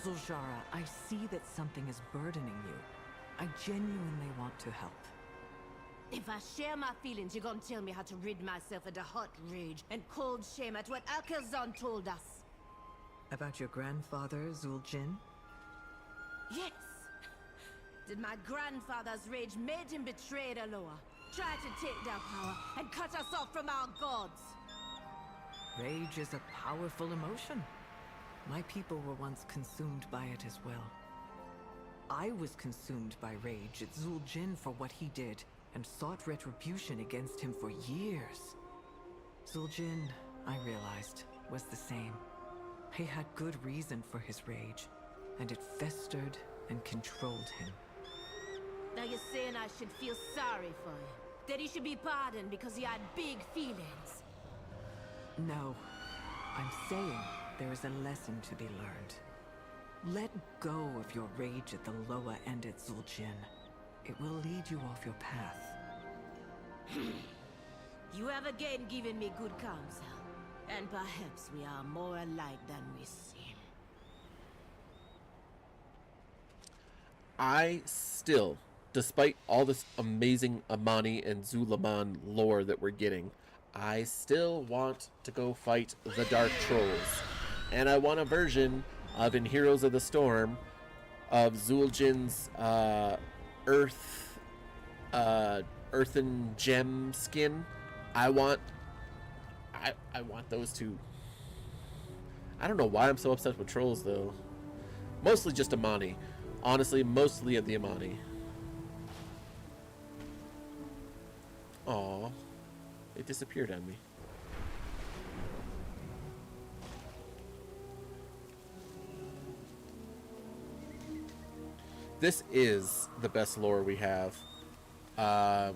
Zuljara, I see that something is burdening you. I genuinely want to help. If I share my feelings, you're gonna tell me how to rid myself of the hot rage and cold shame at what Alcazan told us. About your grandfather, Zuljin? Yes. Did my grandfather's rage made him betray the Loa, try to take their power, and cut us off from our gods? Rage is a powerful emotion. My people were once consumed by it as well. I was consumed by rage at Zuljin for what he did, and sought retribution against him for years. Zuljin, I realized, was the same. He had good reason for his rage, and it festered and controlled him. Now you're saying I should feel sorry for him? That he should be pardoned because he had big feelings? No. I'm saying there is a lesson to be learned. Let go of your rage at the Loa and at Zuljin. It will lead you off your path. You have again given me good counsel. And perhaps we are more alike than we seem. I still, despite all this amazing Amani and ZulAman lore that we're getting, I still want to go fight the Dark Trolls. And I want a version of, in Heroes of the Storm, of Zuljin's earthen gem skin. I want those two. I don't know why I'm so obsessed with trolls, though. Mostly just Amani. Honestly, mostly of the Amani. Aw. It disappeared on me. This is the best lore we have. The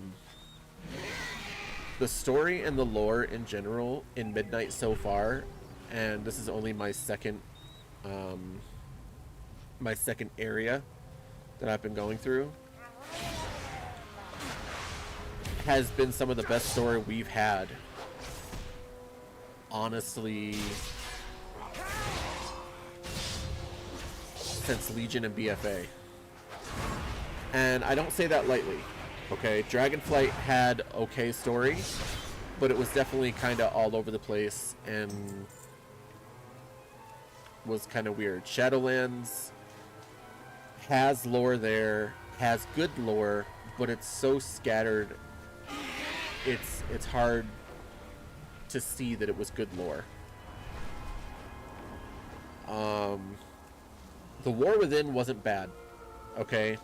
story and the lore in general in Midnight so far, and this is only my second area that I've been going through, has been some of the best story we've had. Honestly, since Legion and BFA. And I don't say that lightly. Okay, Dragonflight had okay story, but it was definitely kind of all over the place and was kind of weird. Shadowlands has lore there, has good lore, but it's so scattered. It's hard to see that it was good lore. The War Within wasn't bad, okay,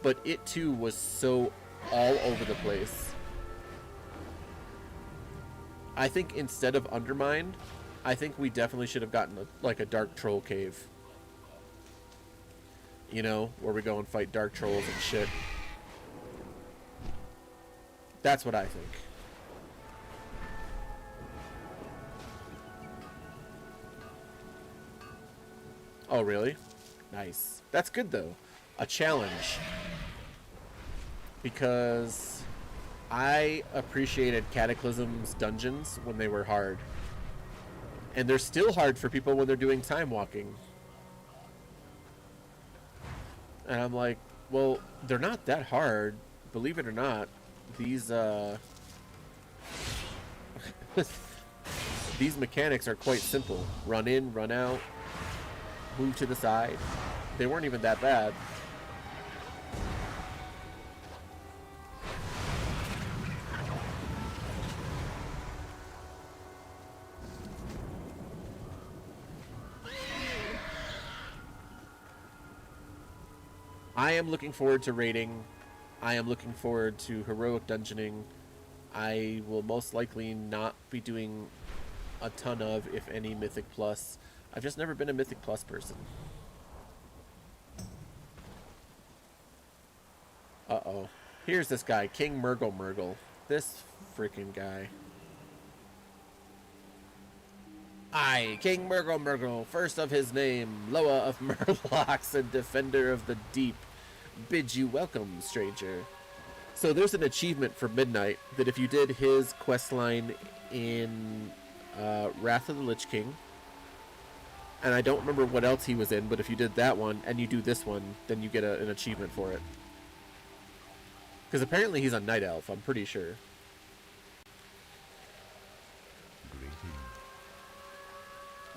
but it too was so all over the place. I think instead of Undermined, I think we definitely should have gotten a Dark Troll cave. You know, where we go and fight Dark Trolls and shit. That's what I think. Oh, really? Nice. That's good, though. A challenge. Because I appreciated Cataclysm's dungeons when they were hard. And they're still hard for people when they're doing time walking. And I'm like, well, they're not that hard. Believe it or not, these these mechanics are quite simple. Run in, run out, move to the side. They weren't even that bad. I am looking forward to raiding. I am looking forward to heroic dungeoning. I will most likely not be doing a ton of, if any, Mythic Plus. I've just never been a Mythic Plus person. Uh-oh. Here's this guy, King Murgle. This freaking guy. I, King Murgle, first of his name, Loa of Murlocs and Defender of the Deep, bid you welcome, stranger. So there's an achievement for Midnight that if you did his questline in Wrath of the Lich King, and I don't remember what else he was in, but if you did that one and you do this one, then you get an achievement for it. Because apparently he's a Night Elf, I'm pretty sure.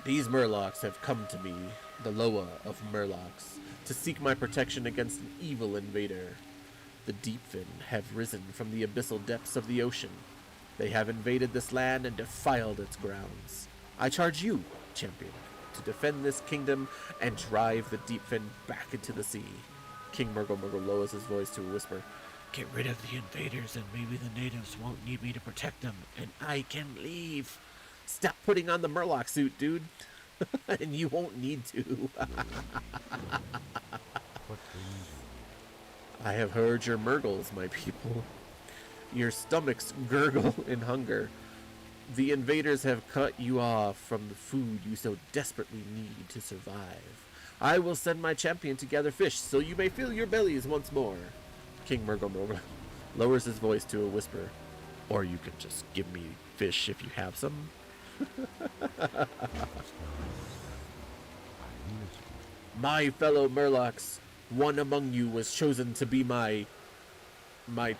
These Murlocs have come to me, the Loa of Murlocs, to seek my protection against an evil invader. The Deepfin have risen from the abyssal depths of the ocean. They have invaded this land and defiled its grounds. I charge you, champion, to defend this kingdom and drive the Deepfin back into the sea. King Murgle lowers his voice to a whisper. Get rid of the invaders and maybe the natives won't need me to protect them, and I can leave. Stop putting on the Murloc suit, dude. And you won't need to. I have heard your Murgles, my people. Your stomachs gurgle in hunger. The invaders have cut you off from the food you so desperately need to survive. I will send my champion to gather fish so you may fill your bellies once more. King Murgle lowers his voice to a whisper. Or you can just give me fish if you have some. My fellow Murlocs, one among you was chosen to be my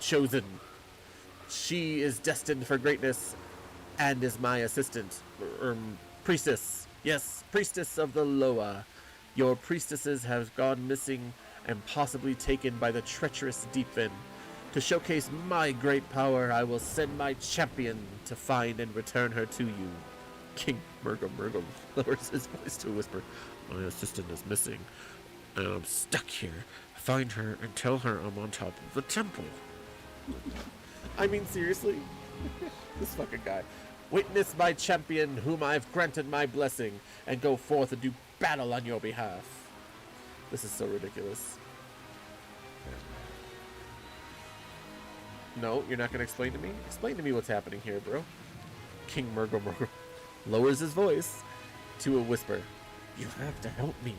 chosen. She is destined for greatness and is my assistant, priestess. Yes, priestess of the Loa. Your priestesses have gone missing and possibly taken by the treacherous Deepfin. To showcase my great power, I will send my champion to find and return her to you. King Murgle lowers his voice to a whisper. My assistant is missing, and I'm stuck here. Find her and tell her I'm on top of the temple. I mean, seriously? This fucking guy. Witness my champion, whom I've granted my blessing, and go forth and do battle on your behalf. This is so ridiculous. No, you're not going to explain to me? Explain to me what's happening here, bro. King Murgle lowers his voice to a whisper. You have to help me.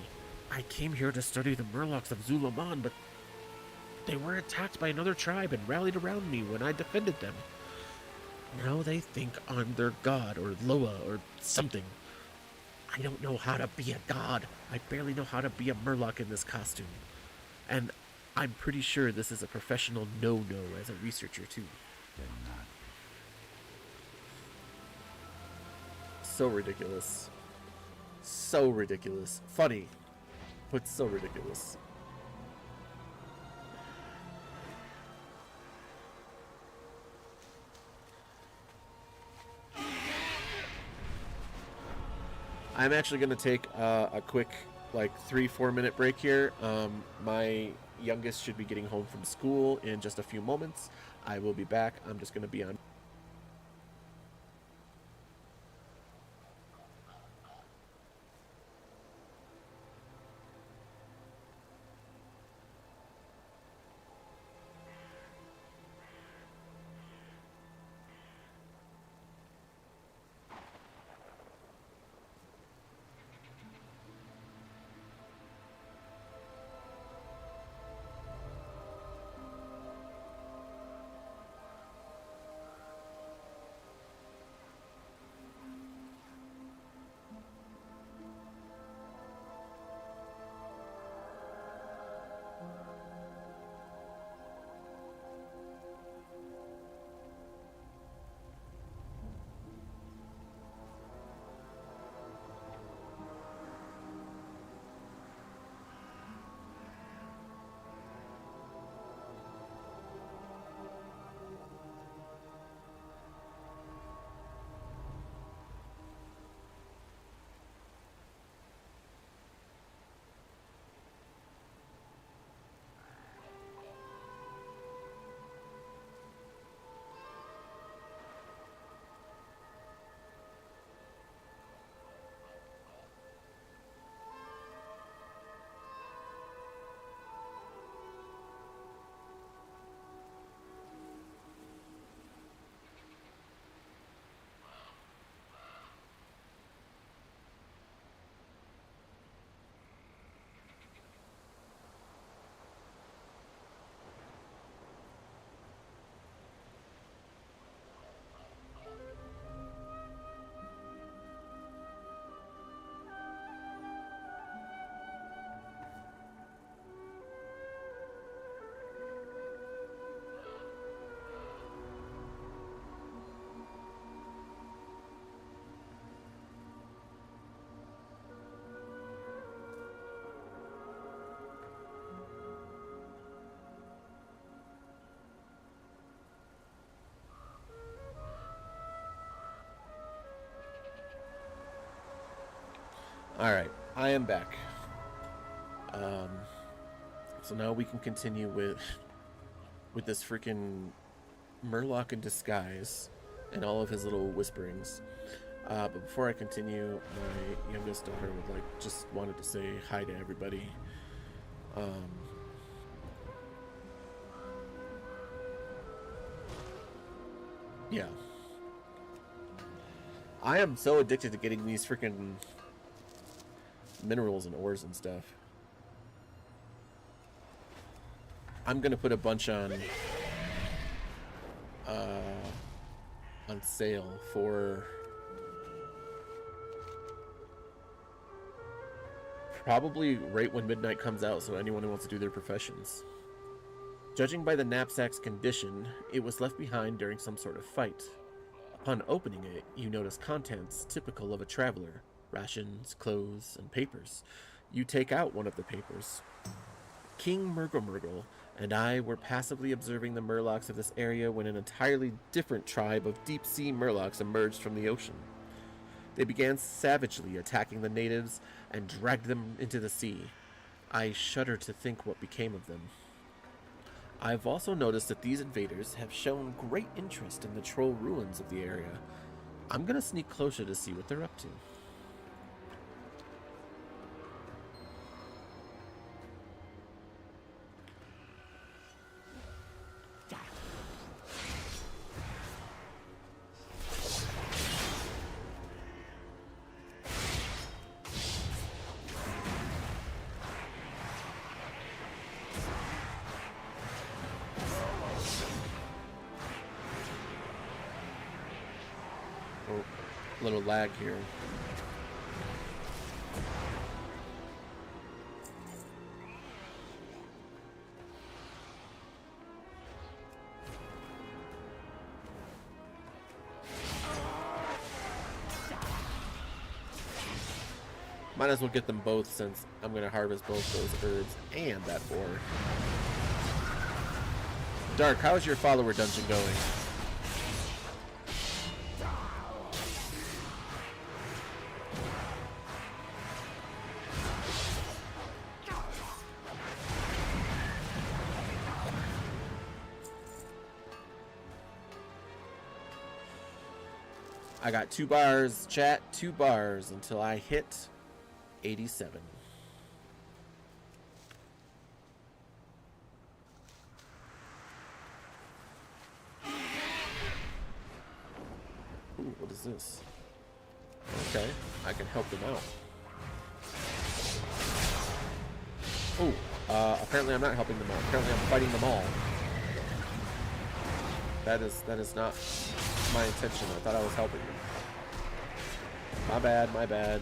I came here to study the Murlocs of ZulAman, but they were attacked by another tribe and rallied around me when I defended them. Now they think I'm their god, or Loa, or something. I don't know how to be a god. I barely know how to be a Murloc in this costume. And I'm pretty sure this is a professional no-no as a researcher, too. So ridiculous. So ridiculous. Funny, but so ridiculous. I'm actually going to take a quick, 3-4 minute break here. My youngest should be getting home from school in just a few moments. I will be back. I'm just going to be on. Alright, I am back. So now we can continue with this freaking Murloc in disguise and all of his little whisperings. But before I continue, my youngest daughter would just wanted to say hi to everybody. Yeah. I am so addicted to getting these freaking minerals and ores and stuff. I'm gonna put a bunch on sale for probably right when midnight comes out, so anyone who wants to do their professions. Judging by the knapsack's condition, it was left behind during some sort of fight. Upon opening it, you notice contents typical of a traveler: rations, clothes, and papers. You take out one of the papers. King Murgle and I were passively observing the Murlocs of this area when an entirely different tribe of deep-sea Murlocs emerged from the ocean. They began savagely attacking the natives and dragged them into the sea. I shudder to think what became of them. I've also noticed that these invaders have shown great interest in the troll ruins of the area. I'm gonna sneak closer to see what they're up to. Little lag here. Might as well get them both since I'm going to harvest both those herbs and that ore. Dark, how's your follower dungeon going? I got 2 bars, chat, 2 bars until I hit 87. Ooh, what is this? Okay, I can help them out. Ooh, apparently I'm not helping them out. Apparently I'm fighting them all. That is not my intention. I thought I was helping them. My bad, my bad.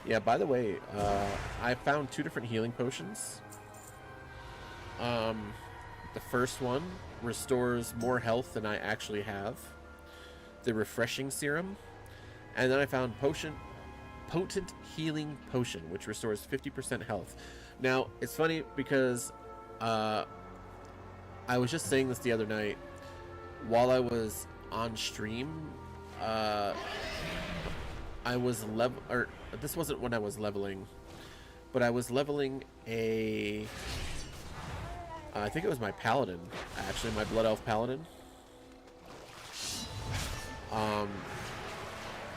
Yeah, by the way, I found 2 different healing potions. The first one restores more health than I actually have. The refreshing serum. And then I found potent healing potion, which restores 50% health. Now, it's funny because I was just saying this the other night while I was on stream. I was this wasn't when I was leveling, but I was leveling I think it was my paladin, actually, my blood elf paladin.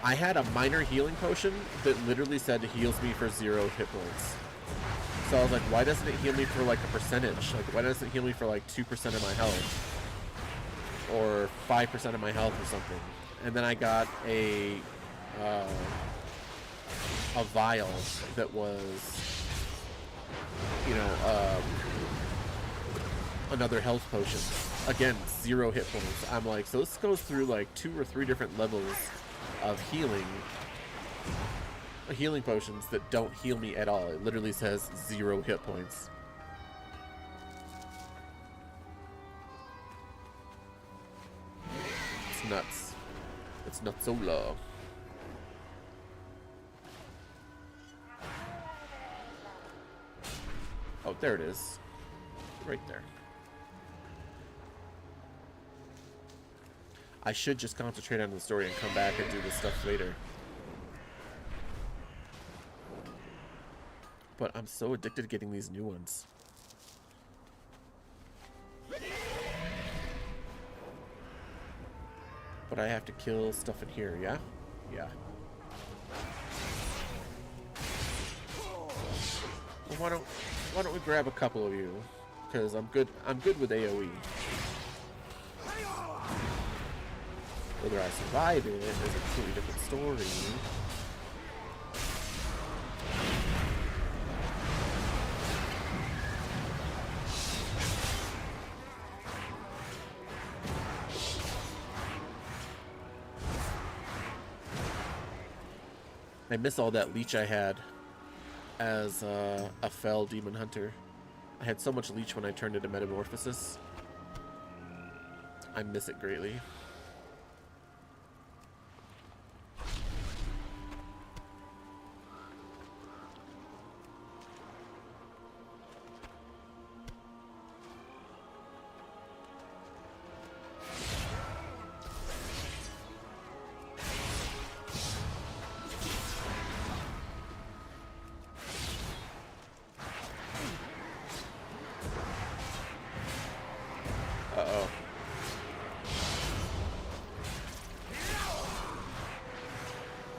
I had a minor healing potion that literally said it heals me for 0 hit points. So I was like, why doesn't it heal me for like a percentage? Like, why doesn't it heal me for like 2% of my health? Or 5% of my health or something? And then I got a vial that was, you know, another health potion. Again, 0 hit points. I'm like, so this goes through like 2 or 3 different levels of healing potions that don't heal me at all. It literally says 0 hit points. It's nuts. It's not so low. Oh, there it is. Right there. I should just concentrate on the story and come back and do this stuff later. But I'm so addicted to getting these new ones. But I have to kill stuff in here, yeah? Yeah. Well, why don't we grab a couple of you? Because I'm good with AoE. Whether I survive it is a completely different story. I miss all that leech I had as a fell demon hunter. I had so much leech when I turned into metamorphosis. I miss it greatly. Uh-oh.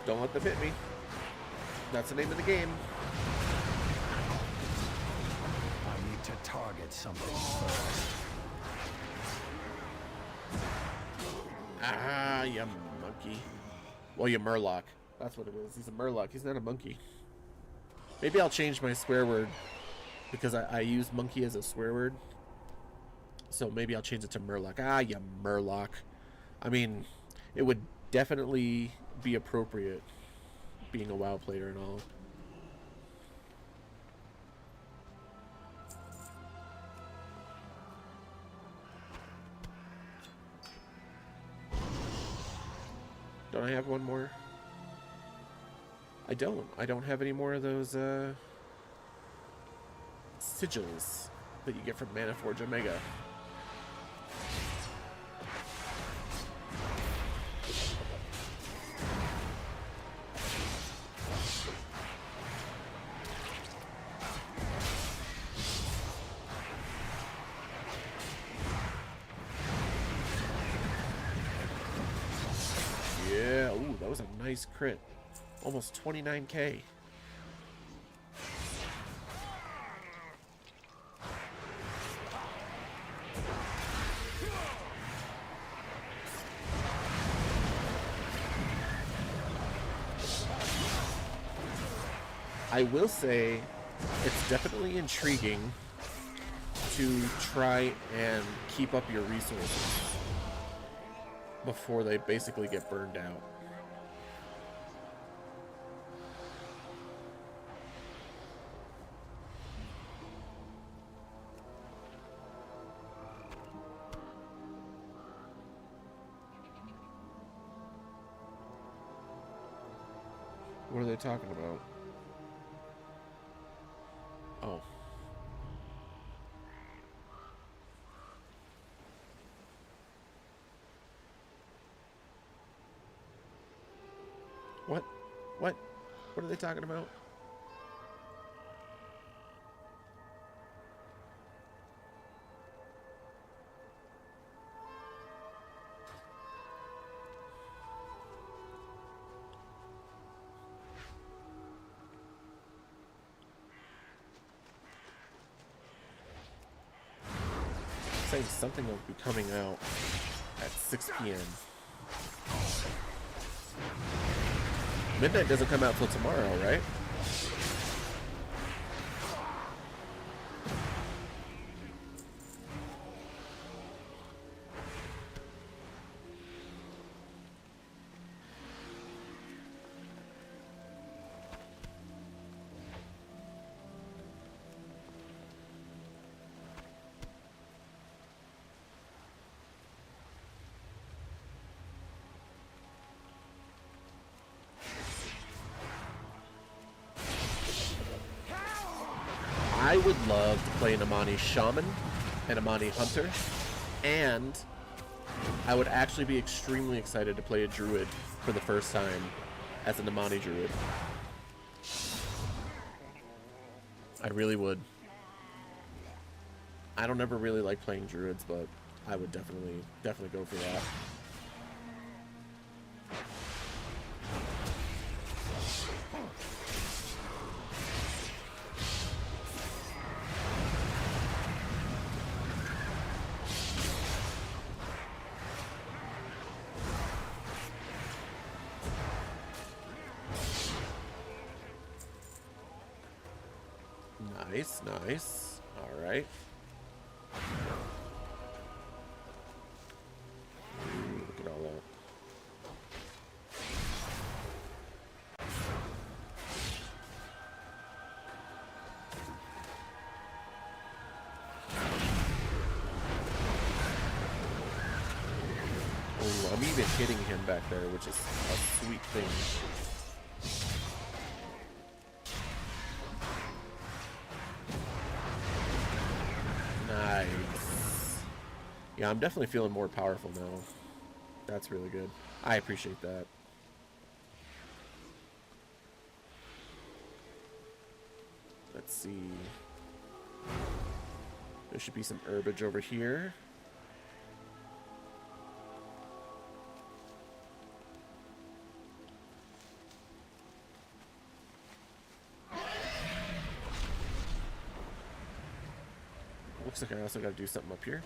Don't let them hit me. That's the name of the game. I need to target something first. Ah, you monkey. Well, you murloc. That's what it is. He's a murloc. He's not a monkey. Maybe I'll change my swear word because I use monkey as a swear word. So maybe I'll change it to murloc. Ah, you murloc. I mean, it would definitely be appropriate being a WoW player and all. Don't I have one more? I don't. I don't have any more of those sigils that you get from Manaforge Omega. Yeah, ooh, that was a nice crit. Almost 29k. I will say it's definitely intriguing to try and keep up your resources before they basically get burned out. What are they talking about? Oh. What? What? What are they talking about? Saying something will be coming out at 6 p.m. Midnight doesn't come out till tomorrow, right? I would love to play an Amani Shaman, an Amani Hunter, and I would actually be extremely excited to play a druid for the first time as an Amani druid. I really would. I don't ever really like playing druids, but I would definitely go for that. Nice, nice. All right. Look at all that. Oh, I'm even hitting him back there, which is a sweet thing. Nice. Yeah, I'm definitely feeling more powerful now. That's really good. I appreciate that. Let's see. There should be some herbage over here. Looks like I also got to do something up here.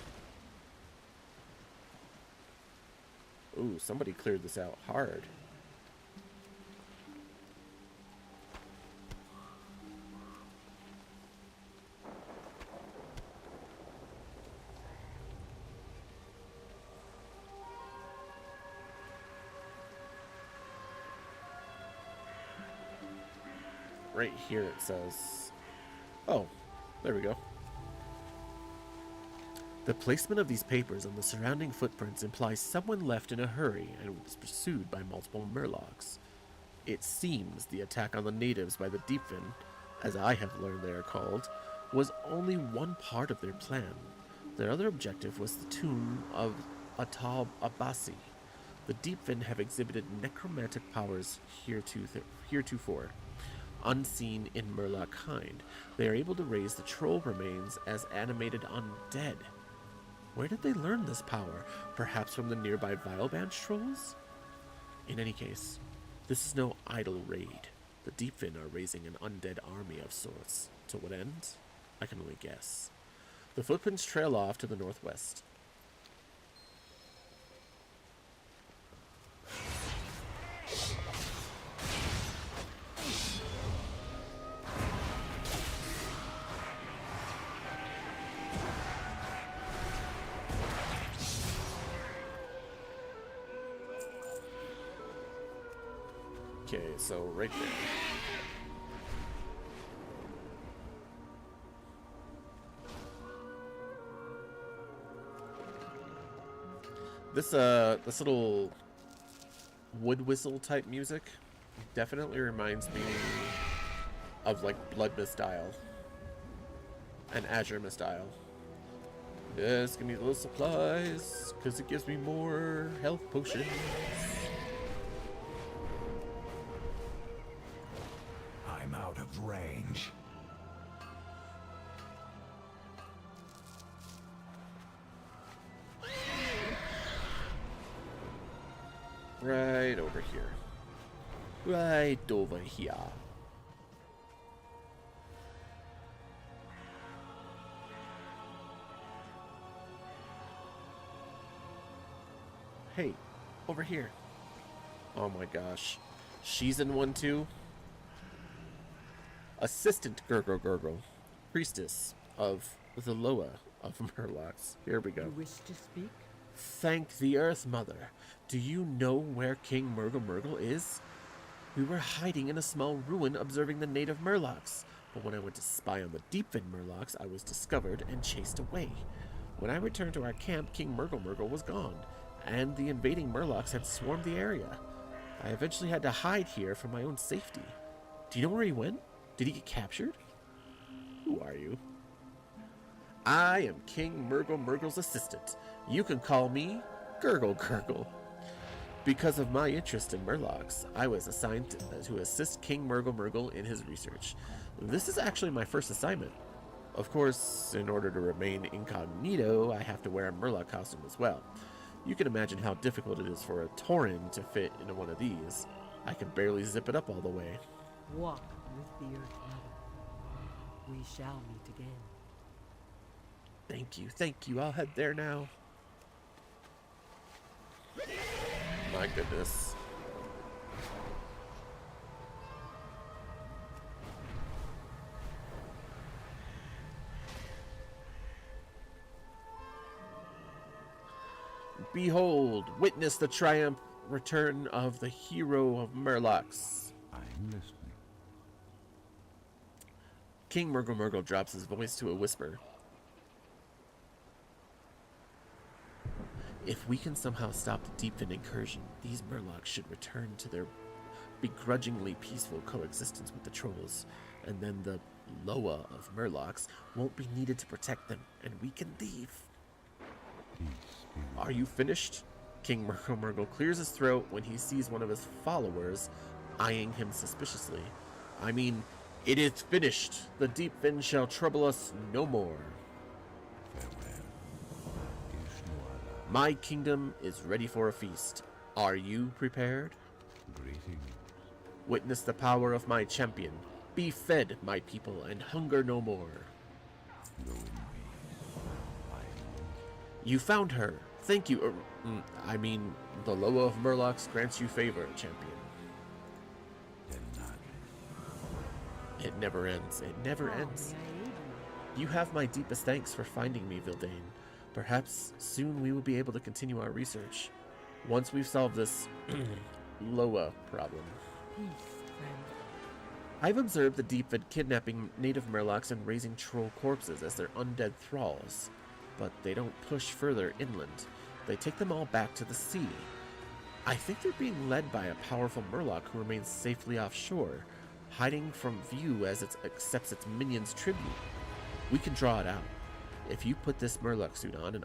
Ooh, somebody cleared this out hard. Right here it says... Oh, there we go. The placement of these papers on the surrounding footprints implies someone left in a hurry and was pursued by multiple murlocs. It seems the attack on the natives by the Deepfin, as I have learned they are called, was only one part of their plan. Their other objective was the tomb of Atab Abasi. The Deepfin have exhibited necromantic powers heretofore. Unseen in Murloc kind, they are able to raise the troll remains as animated undead. Where did they learn this power? Perhaps from the nearby Vileband trolls? In any case, this is no idle raid. The Deepfin are raising an undead army of sorts. To what end? I can only guess. The footprints trail off to the northwest. Okay, so right there. This little wood whistle type music definitely reminds me of like Blood Mistile and Azure Mistile. Yes, give me those supplies, because it gives me more health potions. I'm out of range. Right over here. Right over here. Hey, over here. Oh my gosh. She's in one too. Assistant Gurgle Gurgle, priestess of the Loa of Murlocs. Here we go. You wish to speak? Thank the Earth Mother. Do you know where King Murgle Murgle is? We were hiding in a small ruin observing the native Murlocs, but when I went to spy on the Deepfin Murlocs, I was discovered and chased away. When I returned to our camp, King Murgle Murgle was gone, and the invading Murlocs had swarmed the area. I eventually had to hide here for my own safety. Do you know where he went? Did he get captured? Who are you? I am King Murgle Murgle's assistant. You can call me Gurgle, gurgle. Because of my interest in Murlocs, I was assigned to assist King Murgle in his research. This is actually my first assignment. Of course, in order to remain incognito, I have to wear a Murloc costume as well. You can imagine how difficult it is for a Tauren to fit into one of these. I can barely zip it up all the way. Walk with the Earth Mother. We shall meet again. Thank you. I'll head there now. My goodness. Behold, witness the triumph return of the hero of Murlocs. I'm listening. King Murgle drops his voice to a whisper. If we can somehow stop the Deepfin incursion, these Murlocs should return to their begrudgingly peaceful coexistence with the trolls, and then the Loa of Murlocs won't be needed to protect them, and we can leave. Are you finished? King Murgle clears his throat when he sees one of his followers eyeing him suspiciously. I mean, it is finished. The Deepfin shall trouble us no more. My kingdom is ready for a feast. Are you prepared? Greetings. Witness the power of my champion. Be fed, my people, and hunger no more. Go in peace. You found her. Thank you. I mean, the Loa of Murlocs grants you favor, champion. It never ends. It never ends. You have my deepest thanks for finding me, Vildain. Perhaps soon we will be able to continue our research. Once we've solved this Loa problem. Peace, friend. I've observed the Deepfin kidnapping native Murlocs and raising troll corpses as their undead thralls. But they don't push further inland. They take them all back to the sea. I think they're being led by a powerful Murloc who remains safely offshore, hiding from view as it accepts its minions' tribute. We can draw it out. If you put this Murloc suit on and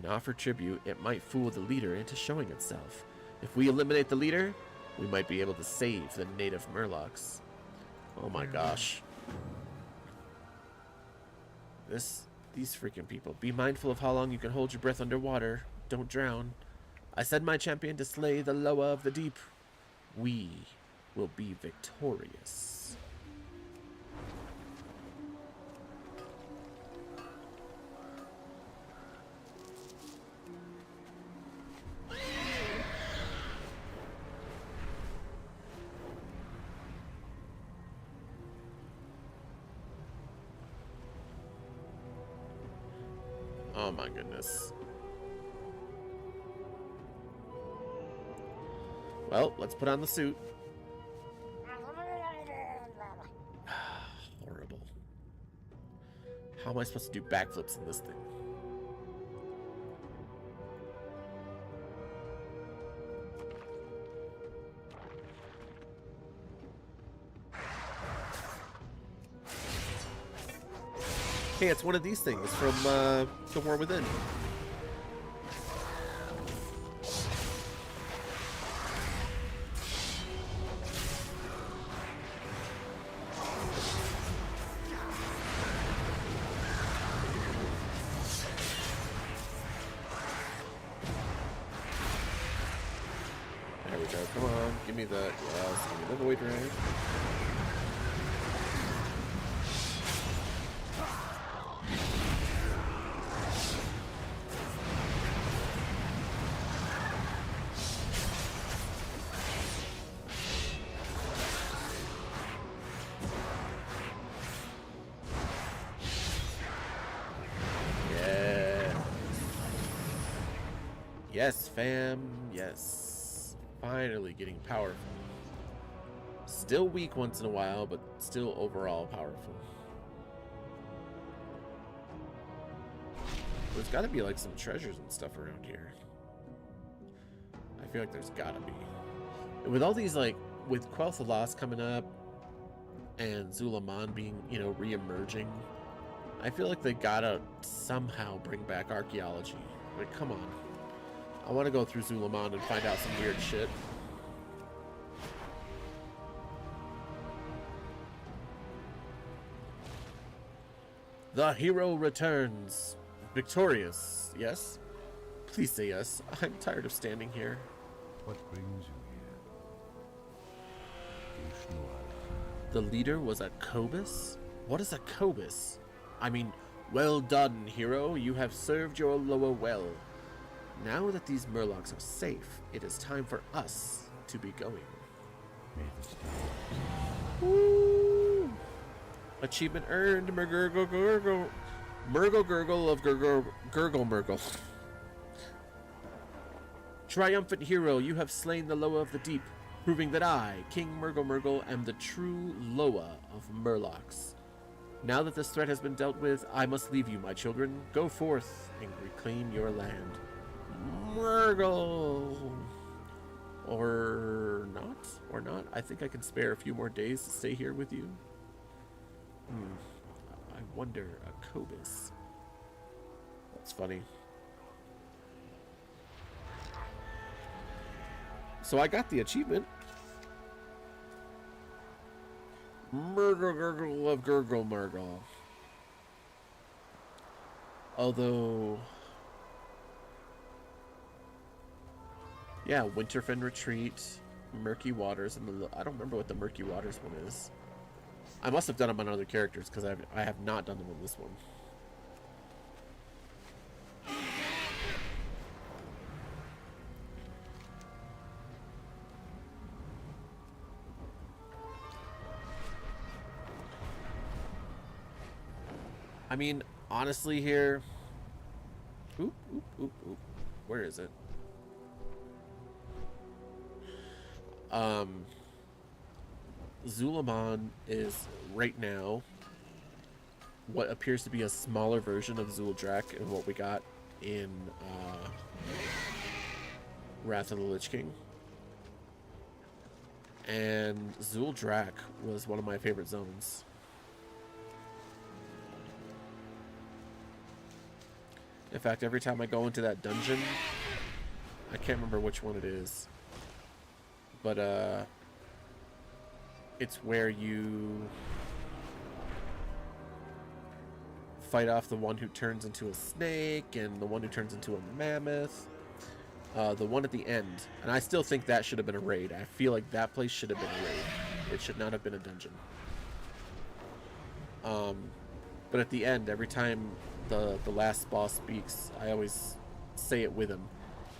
offer tribute, it might fool the leader into showing itself. If we eliminate the leader, we might be able to save the native Murlocs. Oh my gosh. These freaking people. Be mindful of how long you can hold your breath underwater. Don't drown. I send my champion to slay the Loa of the deep. We will be victorious. Oh my goodness. Well, let's put on the suit. Horrible. How am I supposed to do backflips in this thing? Hey, it's one of these things from The War Within. There we go. Come on, give me the give me the void ray. Yes, fam. Yes. Finally getting powerful. Still weak once in a while, but still overall powerful. There's got to be like some treasures and stuff around here. I feel like there's got to be. And with all these, like, with Quel'Tha Lost coming up and ZulAman being, you know, re-emerging, I feel like they gotta somehow bring back archaeology. Like, come on. I want to go through ZulAman and find out some weird shit. The hero returns. Victorious, yes? Please say yes. I'm tired of standing here. What brings you here? The leader was a Cobus? What is a Cobus? I mean, well done, hero. You have served your Loa well. Now that these Murlocs are safe, it is time for us to be going. May the stars. Woo! Achievement earned. Murgle Gurgle. Murgle Gurgle of Gurgle Murgle. Triumphant hero, you have slain the Loa of the Deep, proving that I, King Murgle, am the true Loa of Murlocs. Now that this threat has been dealt with, I must leave you, my children. Go forth and reclaim your land. Murgle! Or not? Or not? I think I can spare a few more days to stay here with you. I wonder, a Cobus. That's funny. So I got the achievement. Murgle Gurgle of Gurgle Murgle. Although... yeah, Winterfen Retreat, Murky Waters, and the... I don't remember what the Murky Waters one is. I must have done them on other characters, because I have not done them on this one. I mean, honestly here... Oop, oop, oop, oop. Where is it? ZulAman is right now what appears to be a smaller version of Zuldrak and what we got in Wrath of the Lich King. And Zuldrak was one of my favorite zones. In fact, every time I go into that dungeon, I can't remember which one it is, but it's where you fight off the one who turns into a snake and the one who turns into a mammoth. The one at the end, and I still think that should have been a raid. I feel like that place should have been a raid. It should not have been a dungeon. But at the end, every time the last boss speaks, I always say it with him,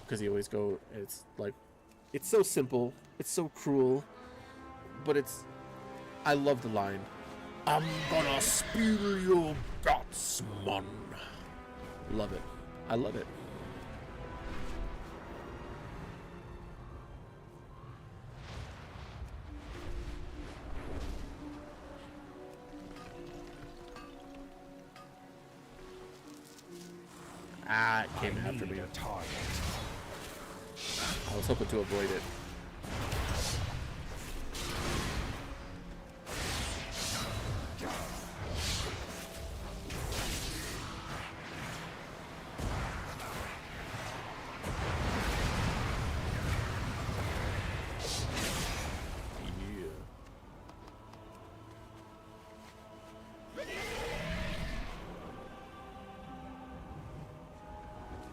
because he always go. It's like, it's so simple, it's so cruel, but it's. I love the line. I'm gonna spill your guts, man. Love it. I love it. Ah, it came after me. I was hoping to avoid it.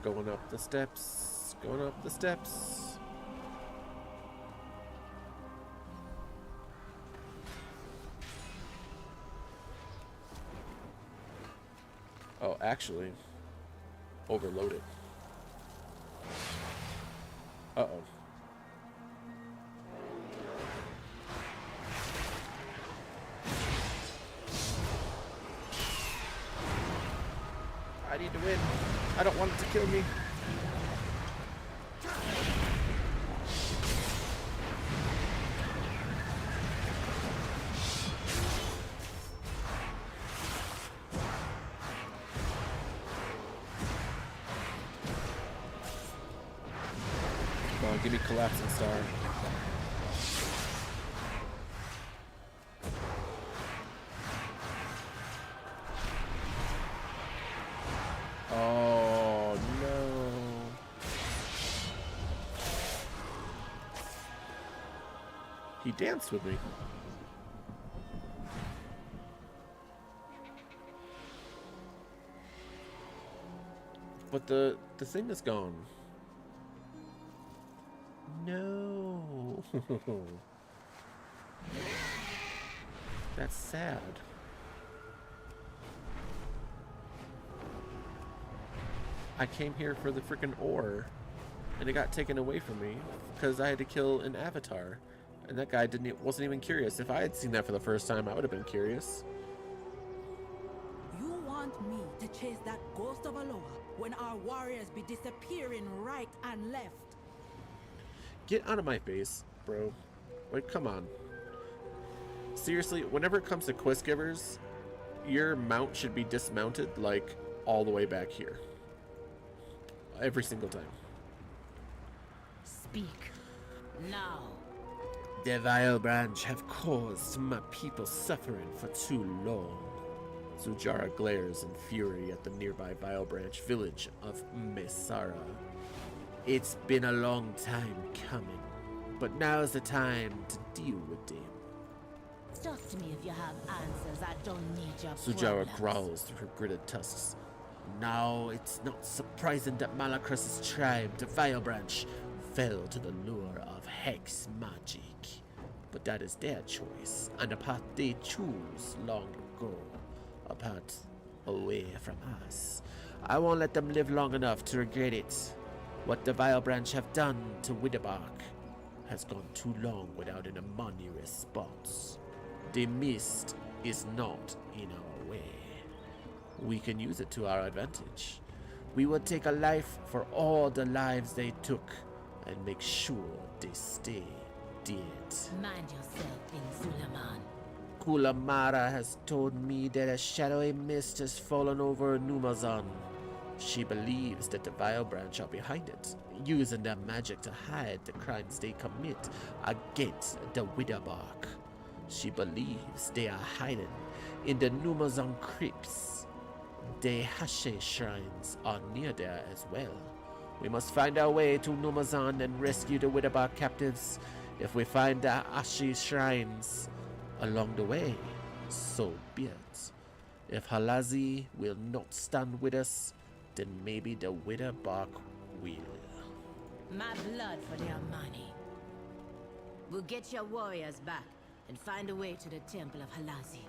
Going up the steps, going up the steps. Oh, actually, overloaded. Uh-oh. I need to win. I don't want it to kill me. Come on, give me Collapsing Star. Oh no. He danced with me. But the thing is gone. No. That's sad. I came here for the freaking ore, and it got taken away from me because I had to kill an avatar, and that guy wasn't even curious. If I had seen that for the first time, I would have been curious. You want me to chase that ghost of Aloha when our warriors be disappearing right and left? Get out of my face, bro. Like, come on. Seriously, whenever it comes to quest givers, your mount should be dismounted, like, all the way back here. Every single time. Speak. Now. The Vile Branch have caused my people suffering for too long. Zujara glares in fury at the nearby Vile Branch village of Mesara. It's been a long time coming, but now's the time to deal with them. Talk to me if you have answers. I don't need your Sujara problems. growls through her gritted tusks. Now it's not surprising that Malacrus's tribe, the Vile Branch, fell to the lure of hex magic. But that is their choice, and a path they choose long ago. A path away from us. I won't let them live long enough to regret it. What the Vile Branch have done to Widderbark has gone too long without an money response. The mist is not in our way. We can use it to our advantage. We will take a life for all the lives they took and make sure they stay dead. Mind yourself in ZulAman. Kulamara has told me that a shadowy mist has fallen over Numazan. She believes that the Vile Branch are behind it, using their magic to hide the crimes they commit against the Widderbark. She believes they are hiding in the Numazan crypts. The Hashe shrines are near there as well. We must find our way to Numazan and rescue the Widderbark captives. If we find the Hashe shrines along the way, so be it. If Halazi will not stand with us, then maybe the Widderbark will. My blood for their money. We'll get your warriors back and find a way to the Temple of Halazi.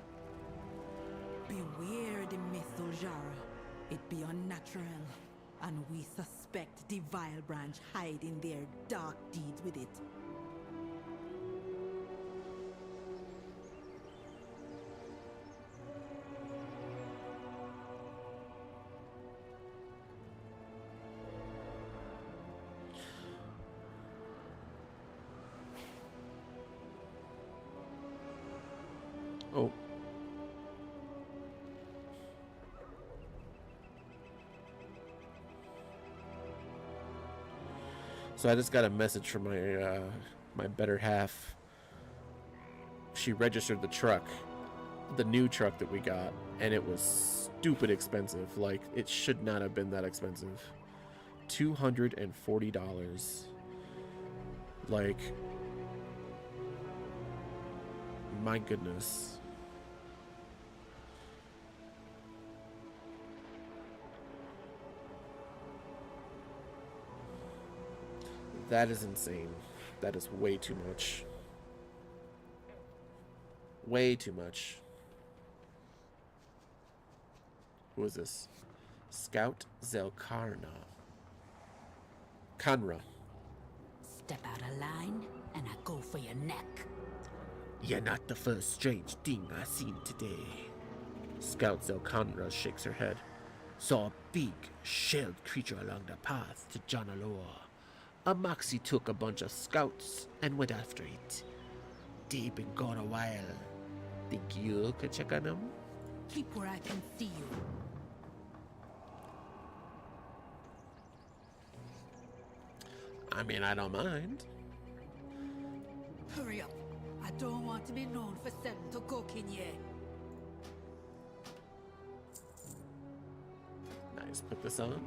Beware the myth, Zuljara. It be unnatural, and we suspect the Vile Branch hiding their dark deeds with it. Oh. So I just got a message from my better half. She registered the truck, the new truck that we got, and it was stupid expensive. Like, it should not have been that expensive. $240. Like, my goodness. That is insane. That is way too much. Way too much. Who is this? Scout Zelkarna. Kanra. Step out of line, and I go for your neck. You're not the first strange thing I've seen today. Scout Zelkanra shakes her head. Saw a big, shelled creature along the path to Janaloa. A Moxie took a bunch of scouts and went after it. They been gone a while. Think you could check on them? Keep where I can see you. I mean, I don't mind. Hurry up. I don't want to be known for selling to Gokinye. Nice. Put this on.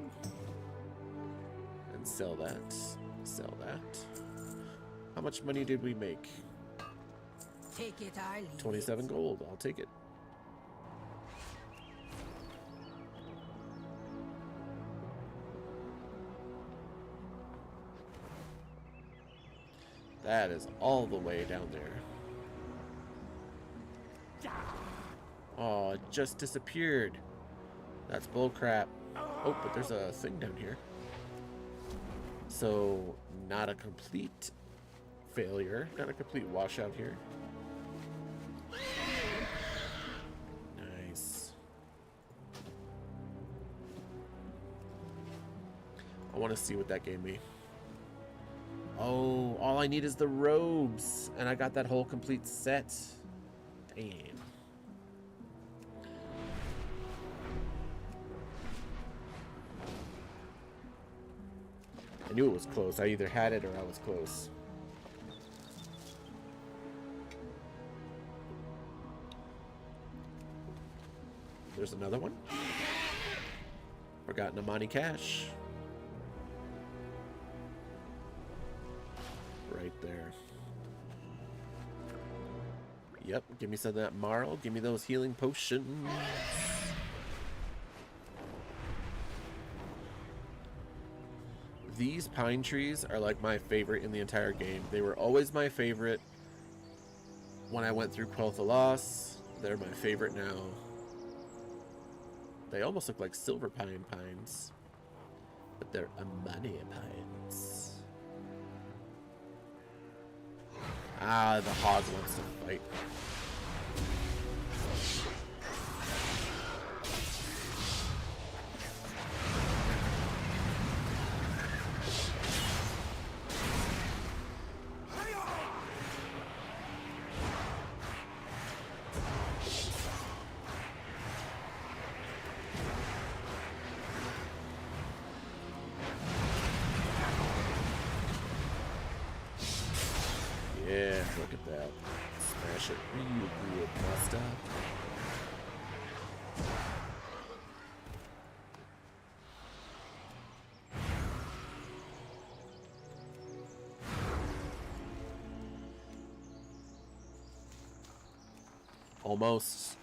And sell that. Sell that. How much money did we make? Take it or leave 27 it. gold. I'll take it. That is all the way down there. Oh, it just disappeared. That's bullcrap. Oh, but there's a thing down here. So, not a complete failure. Not a complete washout here. Nice. I want to see what that gave me. Oh, all I need is the robes. And I got that whole complete set. Damn. I knew it was close. I either had it or I was close. There's another one. Forgotten Amani Cash. Right there. Yep, give me some of that Marl. Give me those healing potions. These pine trees are like my favorite in the entire game. They were always my favorite when I went through Quel'Tha Loss. They're my favorite now. They almost look like silver pine pines, but they're Amani pines. Ah, the hog wants to fight. Yeah, look at that. Smash it real good, master. Almost.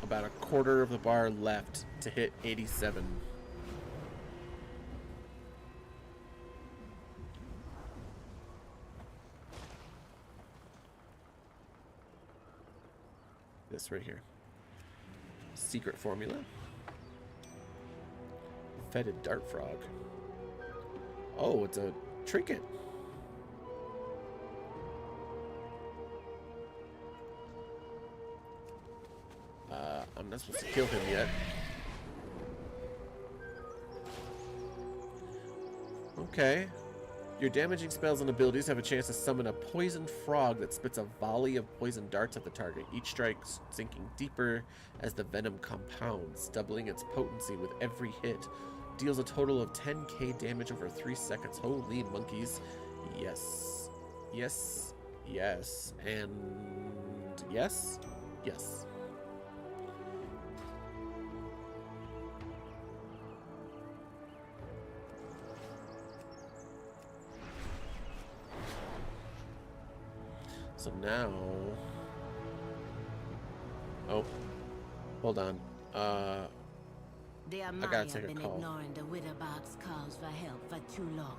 About a quarter of the bar left to hit 87. This right here. Secret formula. Fetid dart frog. Oh, it's a trinket. I'm not supposed to kill him yet. Okay. Your damaging spells and abilities have a chance to summon a poisoned frog that spits a volley of poison darts at the target. Each strike sinking deeper as the venom compounds, doubling its potency with every hit. Deals a total of 10k damage over 3 seconds. Holy monkeys. Yes. Yes. Yes. And yes. Yes. So now, oh, hold on. The I Amani gotta take have a been call. ignoring the Witherbox calls for help for too long.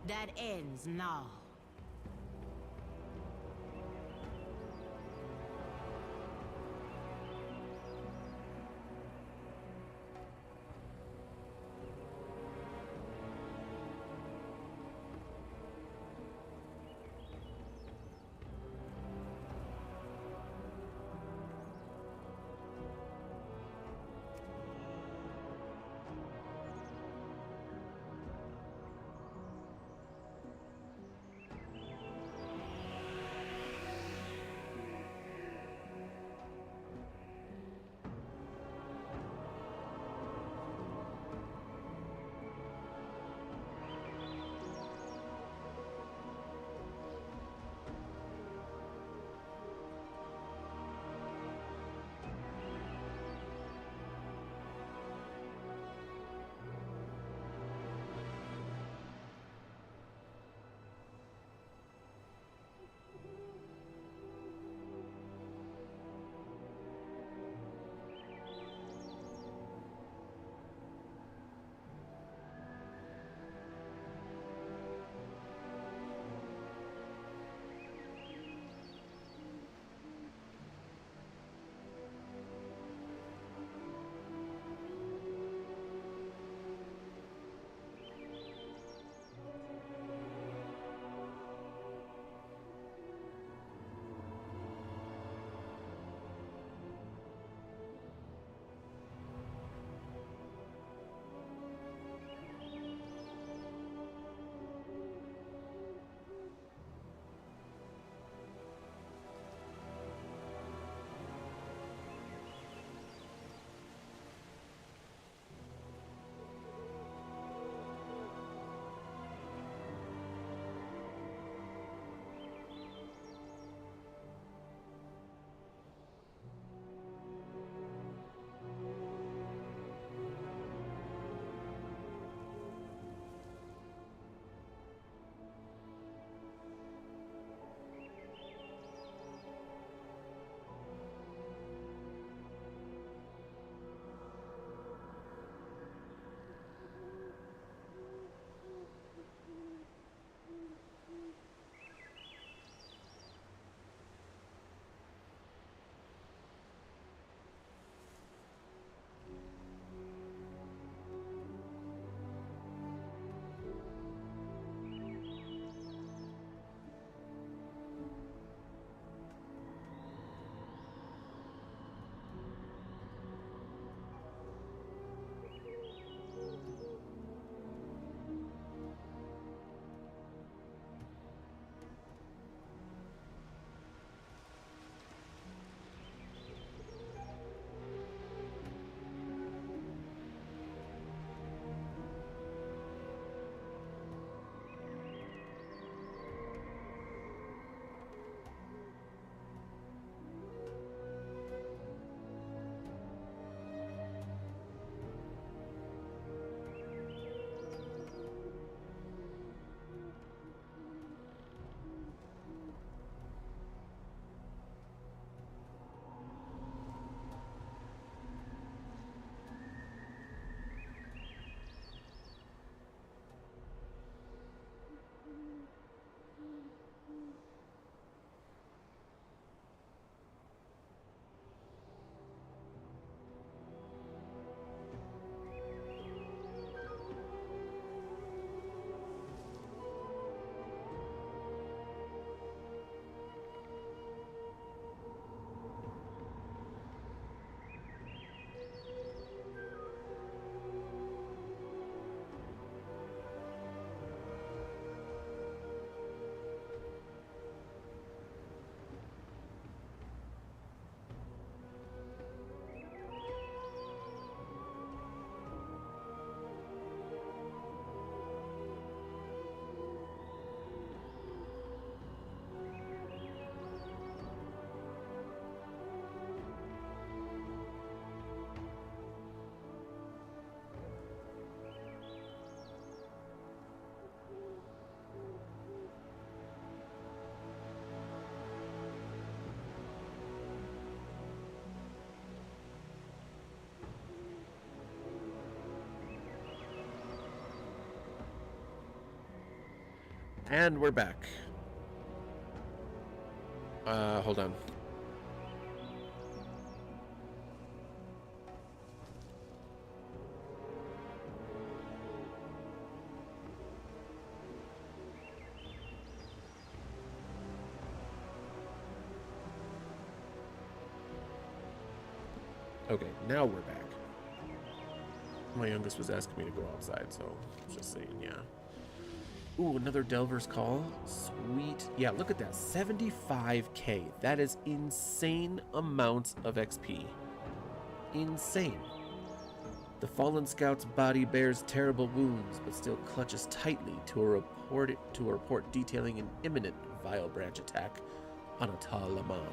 That ends now. And we're back. Hold on. Okay, now we're back. My youngest was asking me to go outside, so just saying, yeah. Ooh, another Delver's Call. Sweet. Yeah, look at that. 75k. That is insane amounts of XP. Insane. The fallen scout's body bears terrible wounds, but still clutches tightly to a report detailing an imminent Vile Branch attack on ZulAman.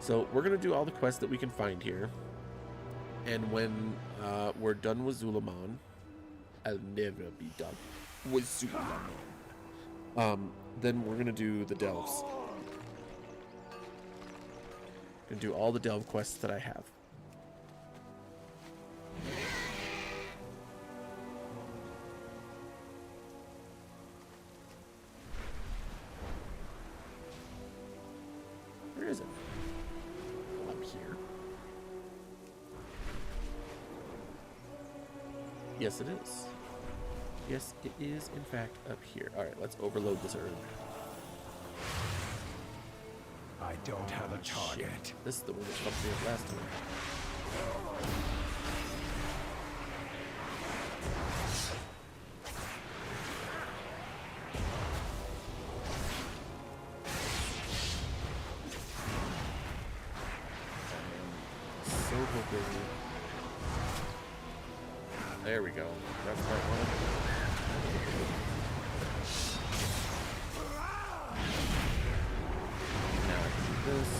So we're going to do all the quests that we can find here. And when we're done with ZulAman, I'll never be done with ZulAman. Then we're going to do the delves. Going to do all the delve quests that I have. Where is it? Up here. Yes, it is. Yes, it is, in fact, up here. All right, let's overload this herb. I don't have a target. Shit. This is the one that fucked me up last time. So hoping. There we go. That's part one. Now I can do this.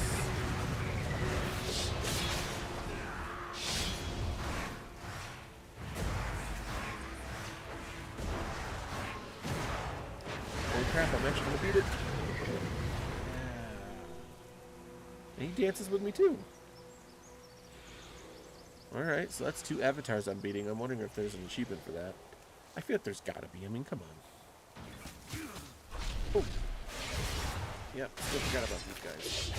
Holy crap, I'm actually gonna beat it. And he dances with me too. Alright, so that's 2 avatars I'm beating. I'm wondering if there's an achievement for that. I feel like there's gotta be. I mean, come on. Oh. Yep, still forgot about these guys.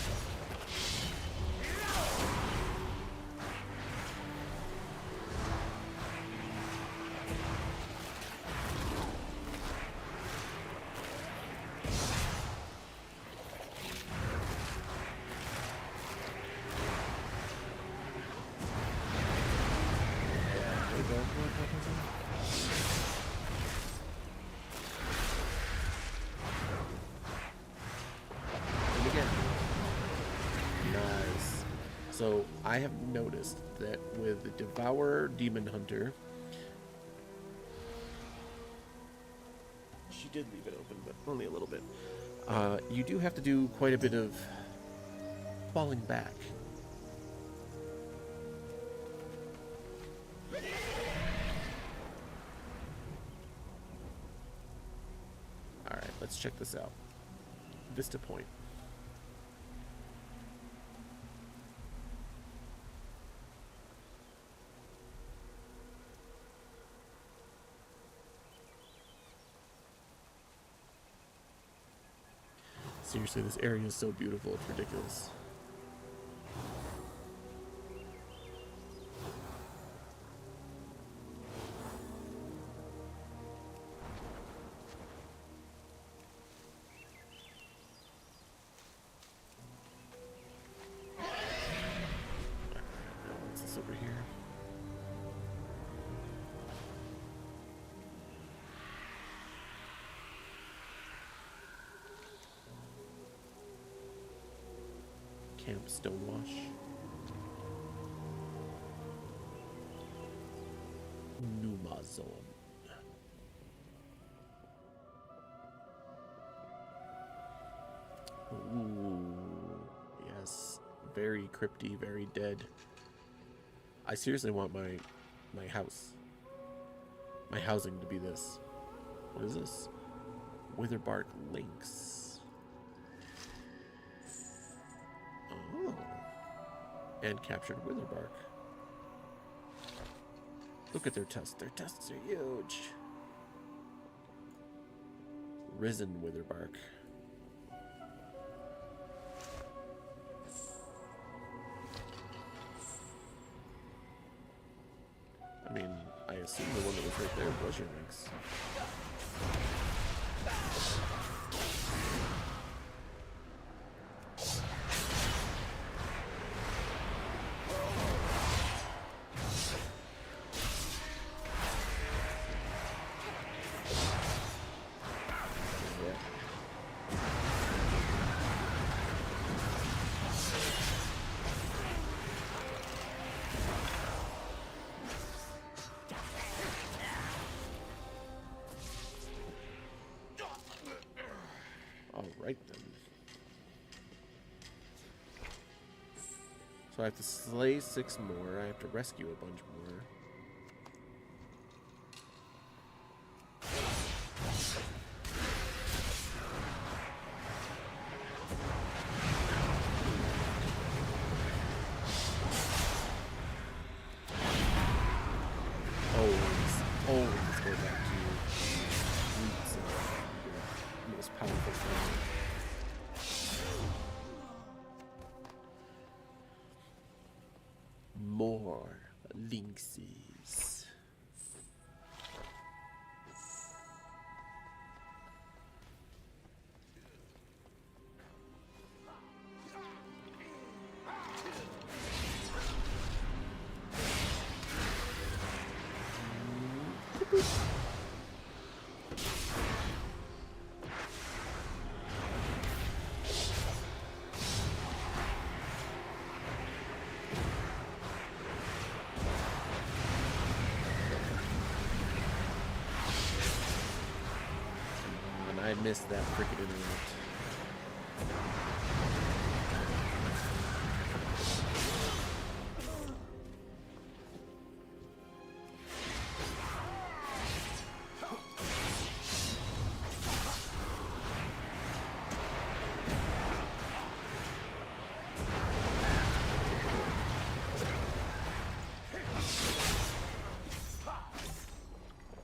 And again. Nice. So I have noticed that with the Devourer Demon Hunter, she did leave it open, but only a little bit. You do have to do quite a bit of falling back. Alright, let's check this out. Vista Point. Seriously, this area is so beautiful, it's ridiculous. What's this over here? Camp Stonewash. Numa Zone. Ooh, yes. Very crypty, very dead. I seriously want my house. My housing to be this. What is this? Witherbark Links. Oh. And captured Witherbark. Look at their tusks. Their tusks are huge. Risen Witherbark. I mean, I assume the one that was right there was your Lynx. Alright then. So I have to slay 6 more. I have to rescue a bunch more. Always go back to roots of your most powerful thing. More lynxes. I missed that freaking interrupt.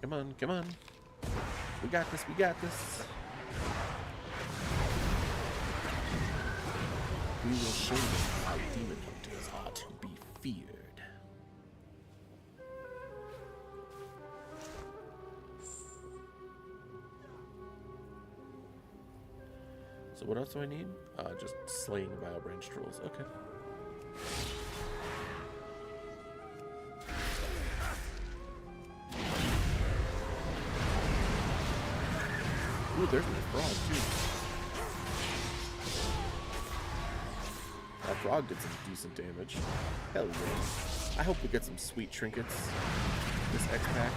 Come on, come on. We got this, we got this. We will show them how demon hunters are to be feared. So what else do I need? Just slaying vile branch trolls. Okay. Ooh, there's my frog too. That frog did some decent damage. Hell yeah. I hope we get some sweet trinkets this X-Pack.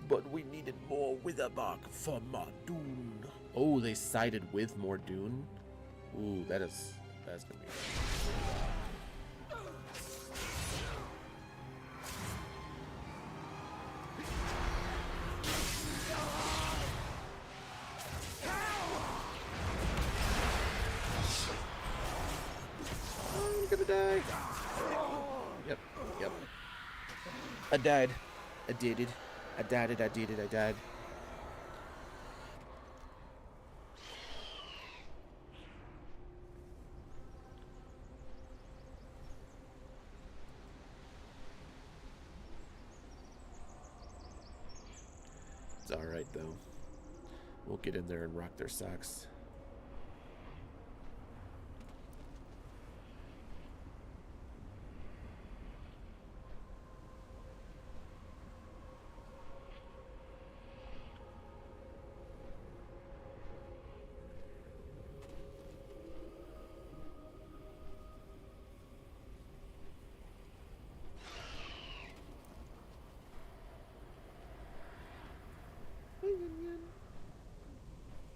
But we needed more Witherbark for Mardoon. Oh, they sided with Mordoon? Ooh, that's gonna be... Gonna die. Yep. I died. I did it. I died. It's alright though. We'll get in there and rock their socks.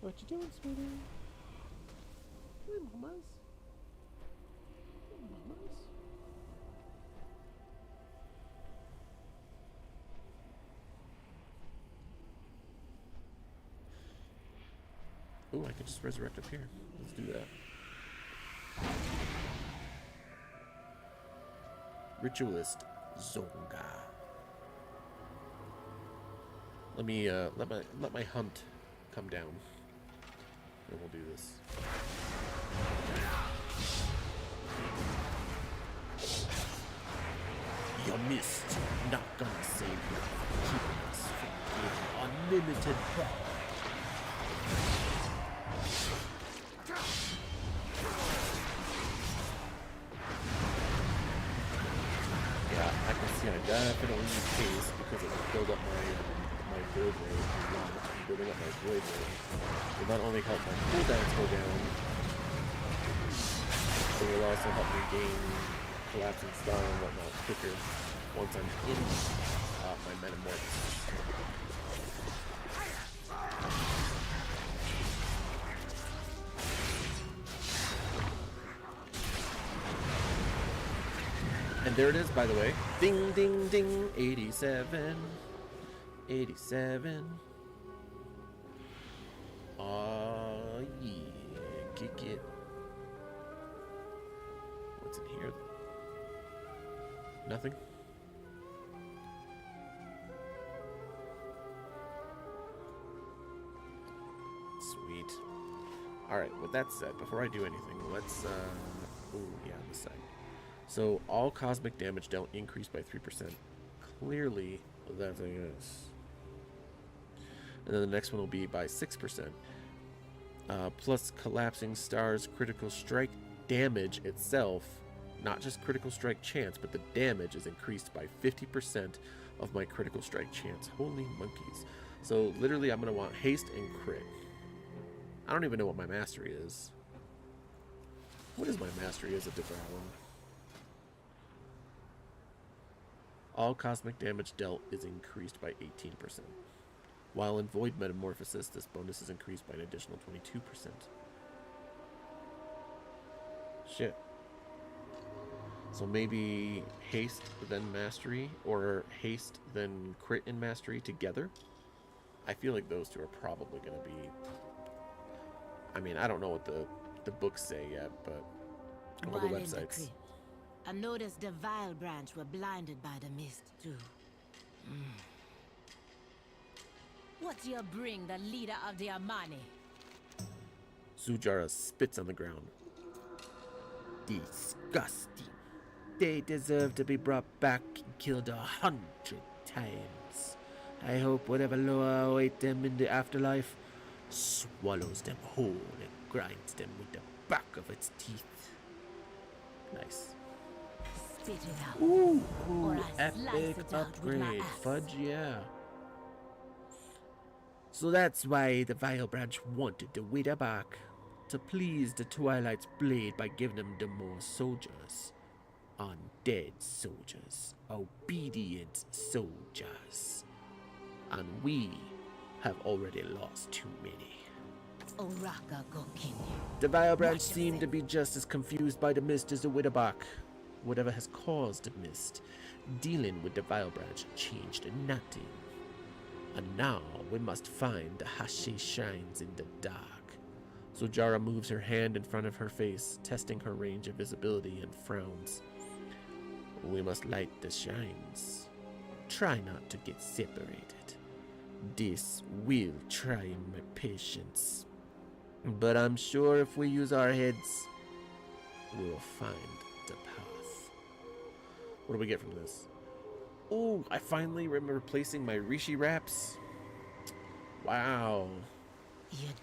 What you doing, sweetie? Hey, mamas. Hey, mamas. Oh, I can just resurrect up here. Let's do that. Ritualist Zonga. Let me let my hunt come down, and we'll do this. You missed. Not gonna save you. Keeping us from getting unlimited power. Yeah, I can see I definitely need pace because it will build up my build rate a lot. I'm building up my blade rate. It will not only help my cooldowns go down, it will also help me gain collapsing star and whatnot quicker once I'm in my metamorphosis. And there it is, by the way. Ding, ding, ding. 87. 87. Yeah. Kick it. What's in here? Nothing? Sweet. Alright, with that said, before I do anything, let's, ooh, yeah, this side. So, all cosmic damage dealt increased by 3%. Clearly, that's a yes. And then the next one will be by 6%. Plus collapsing stars critical strike damage itself, not just critical strike chance, but the damage is increased by 50% of my critical strike chance. Holy monkeys. So literally I'm going to want haste and crit. I don't even know what my mastery is. What is my mastery as a devourer? All cosmic damage dealt is increased by 18%. While in Void Metamorphosis, this bonus is increased by an additional 22%. Shit. So maybe haste, then mastery, or haste, then crit and mastery together? I feel like those two are probably going to be... I mean, I don't know what the books say yet, but... Or the websites. I noticed the Vile Branch were blinded by the mist, too. What do you bring the leader of the Amani? Zujara spits on the ground. Disgusting. They deserve to be brought back and killed 100 times. I hope whatever Loa awaits them in the afterlife swallows them whole and grinds them with the back of its teeth. Nice. Spit it out. Ooh, Or I slice epic it out with my upgrade. axe. Fudge, yeah. So that's why the Vile Branch wanted to win her back, to please the Twilight's Blade by giving them the more soldiers. Undead soldiers. Obedient soldiers. And we have already lost too many. Oraka go king. The Vile Branch Watch seemed to be just as confused by the mist as the Widowbach. Whatever has caused the mist, dealing with the Vile Branch changed nothing. And now we must find the Hashi shrines in the dark. So Jara moves her hand in front of her face, testing her range of visibility, and frowns. We must light the shrines. Try not to get separated. This will try my patience. But I'm sure if we use our heads, we will find the path. What do we get from this? Oh, I finally remember replacing my Rishi wraps. Wow.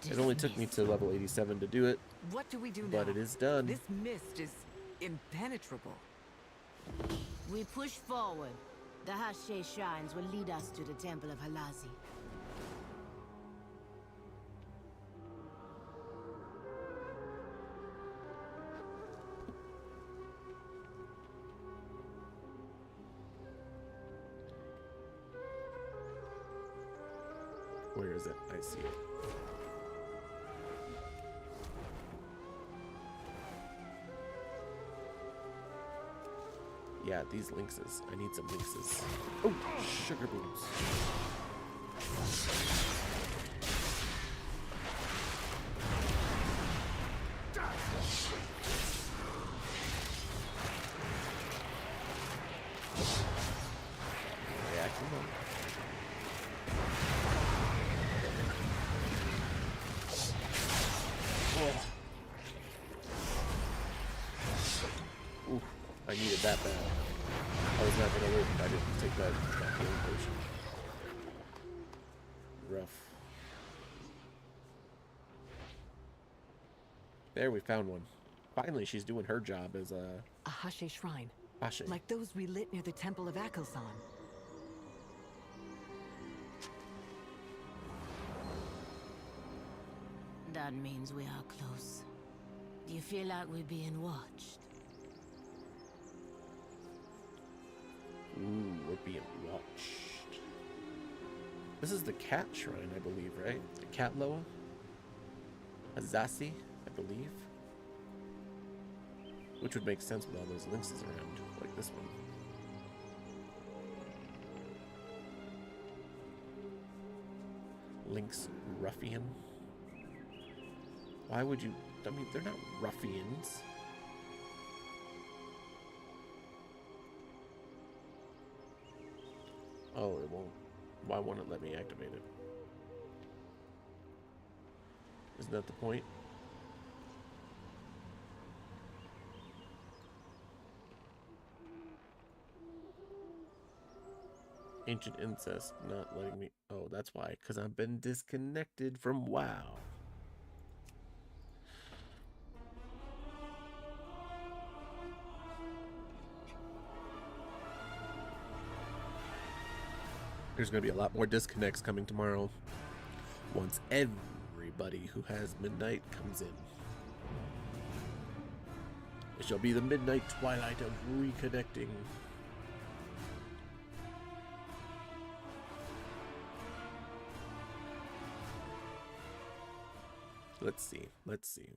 It only took me to level 87 to do it, What do we do now? but it is done. This mist is impenetrable. We push forward. The Hashe shrines will lead us to the Temple of Halazi. Where is it? I see it. Yeah, these lynxes. I need some lynxes. Oh, sugar booms. Yeah, come on. that bad. I was not gonna live if I didn't take that healing potion. Rough. There, we found one. Finally, she's doing her job as a Hashe shrine. Hashe. Like those we lit near the Temple of Akelsan. That means we are close. Do you feel like we're being watched? Ooh, we're being watched. This is the cat shrine, I believe, right? The cat Loa? Azasi, I believe. Which would make sense with all those lynxes around, like this one. Lynx ruffian. Why would you? I mean, they're not ruffians. Oh, it won't. Why won't it let me activate it? Isn't that the point? Ancient incest not letting me. Oh, that's why. Because I've been disconnected from WoW. There's going to be a lot more disconnects coming tomorrow. Once everybody who has midnight comes in. It shall be the midnight twilight of reconnecting. Let's see. Let's see.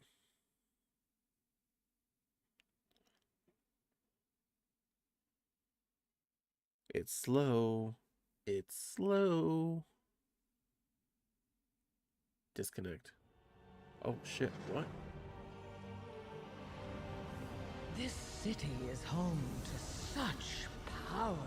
It's slow. It's slow. Disconnect. Oh shit, what? This city is home to such power.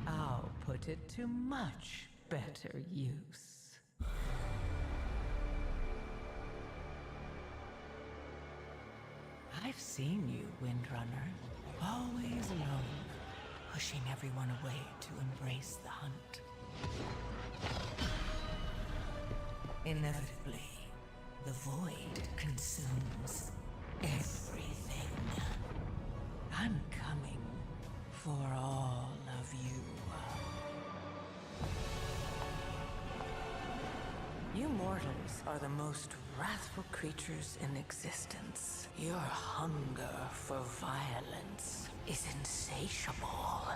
I'll put it to much better use. I've seen you, Windrunner. Always alone, pushing everyone away to embrace the hunt. Inevitably, the void consumes everything. I'm coming for all of you. You mortals are the most wrathful creatures in existence. Your hunger for violence is insatiable.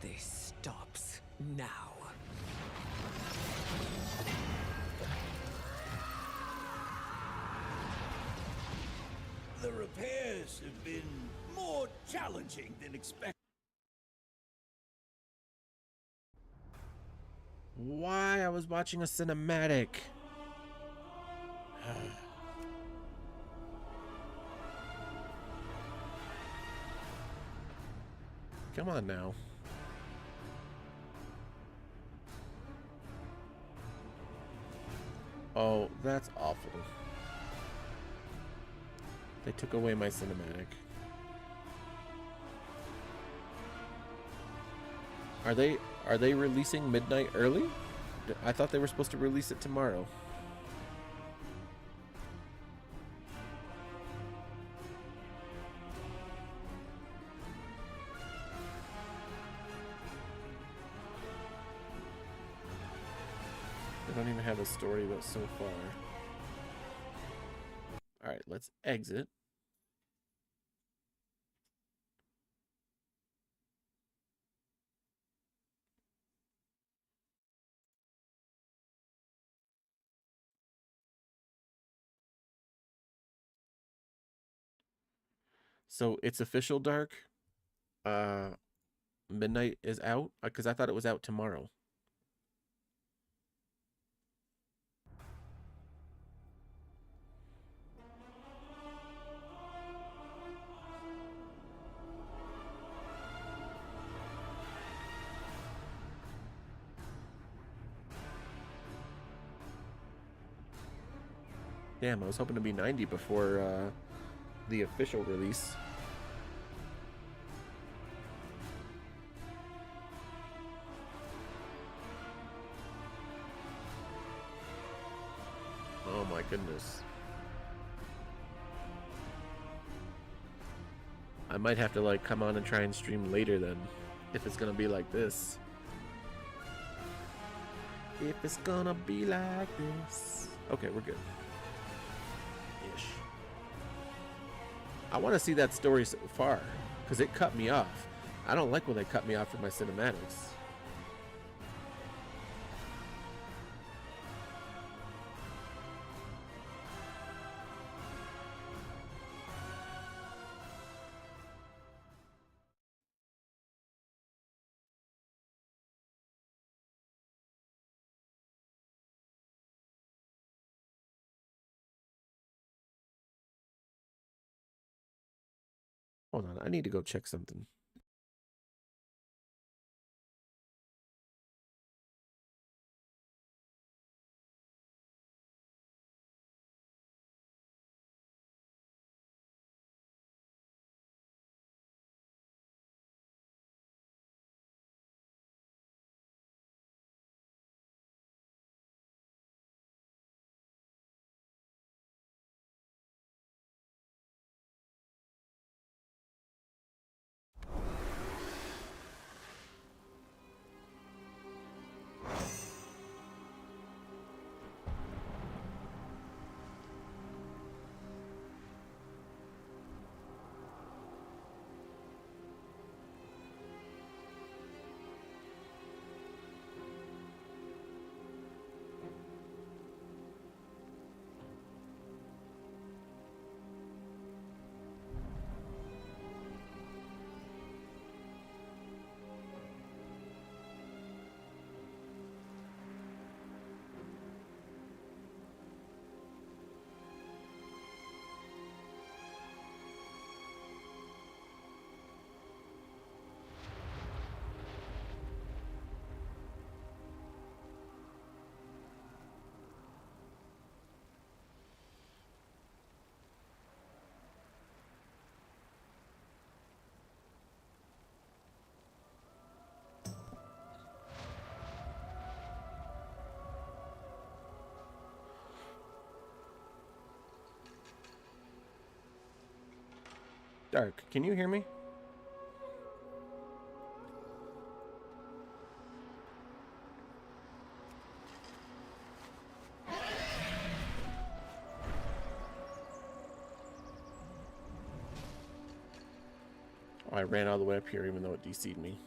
This stops now. The repairs have been more challenging than expected. Why? I was watching a cinematic. Come on now. Oh, that's awful. They took away my cinematic. Are they releasing Midnight early? I thought they were supposed to release it tomorrow. They don't even have a story about so far. Alright, let's exit. So it's official, Dark. Midnight is out? Because I thought it was out tomorrow. Damn, I was hoping to be 90 before the official release. Oh my goodness. I might have to like come on and try and stream later then, if it's gonna be like this. If it's gonna be like this. Okay, we're good. Ish. I want to see that story so far, because it cut me off. I don't like when they cut me off for my cinematics. Hold on, I need to go check something. Dark, can you hear me? Oh, I ran all the way up here even though it DC'd me.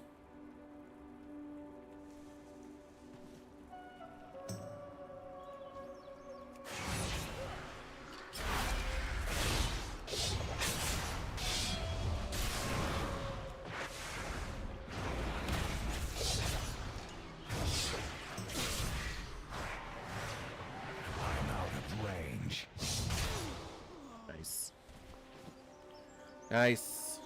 Nice.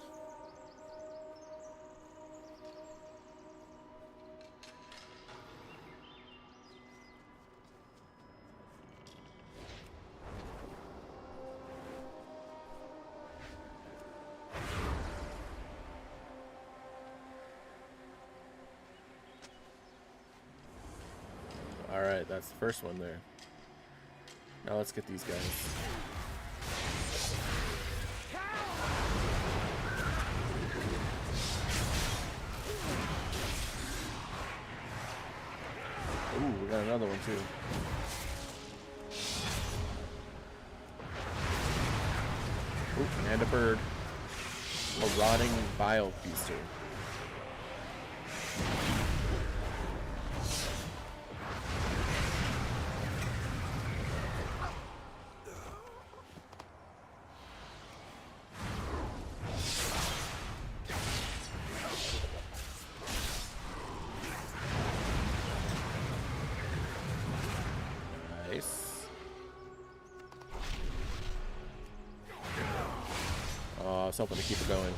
All right, that's the first one there. Now let's get these guys. Ooh, we got another one too. Ooh, and a bird. A rotting bile feaster. I was hoping to keep it going.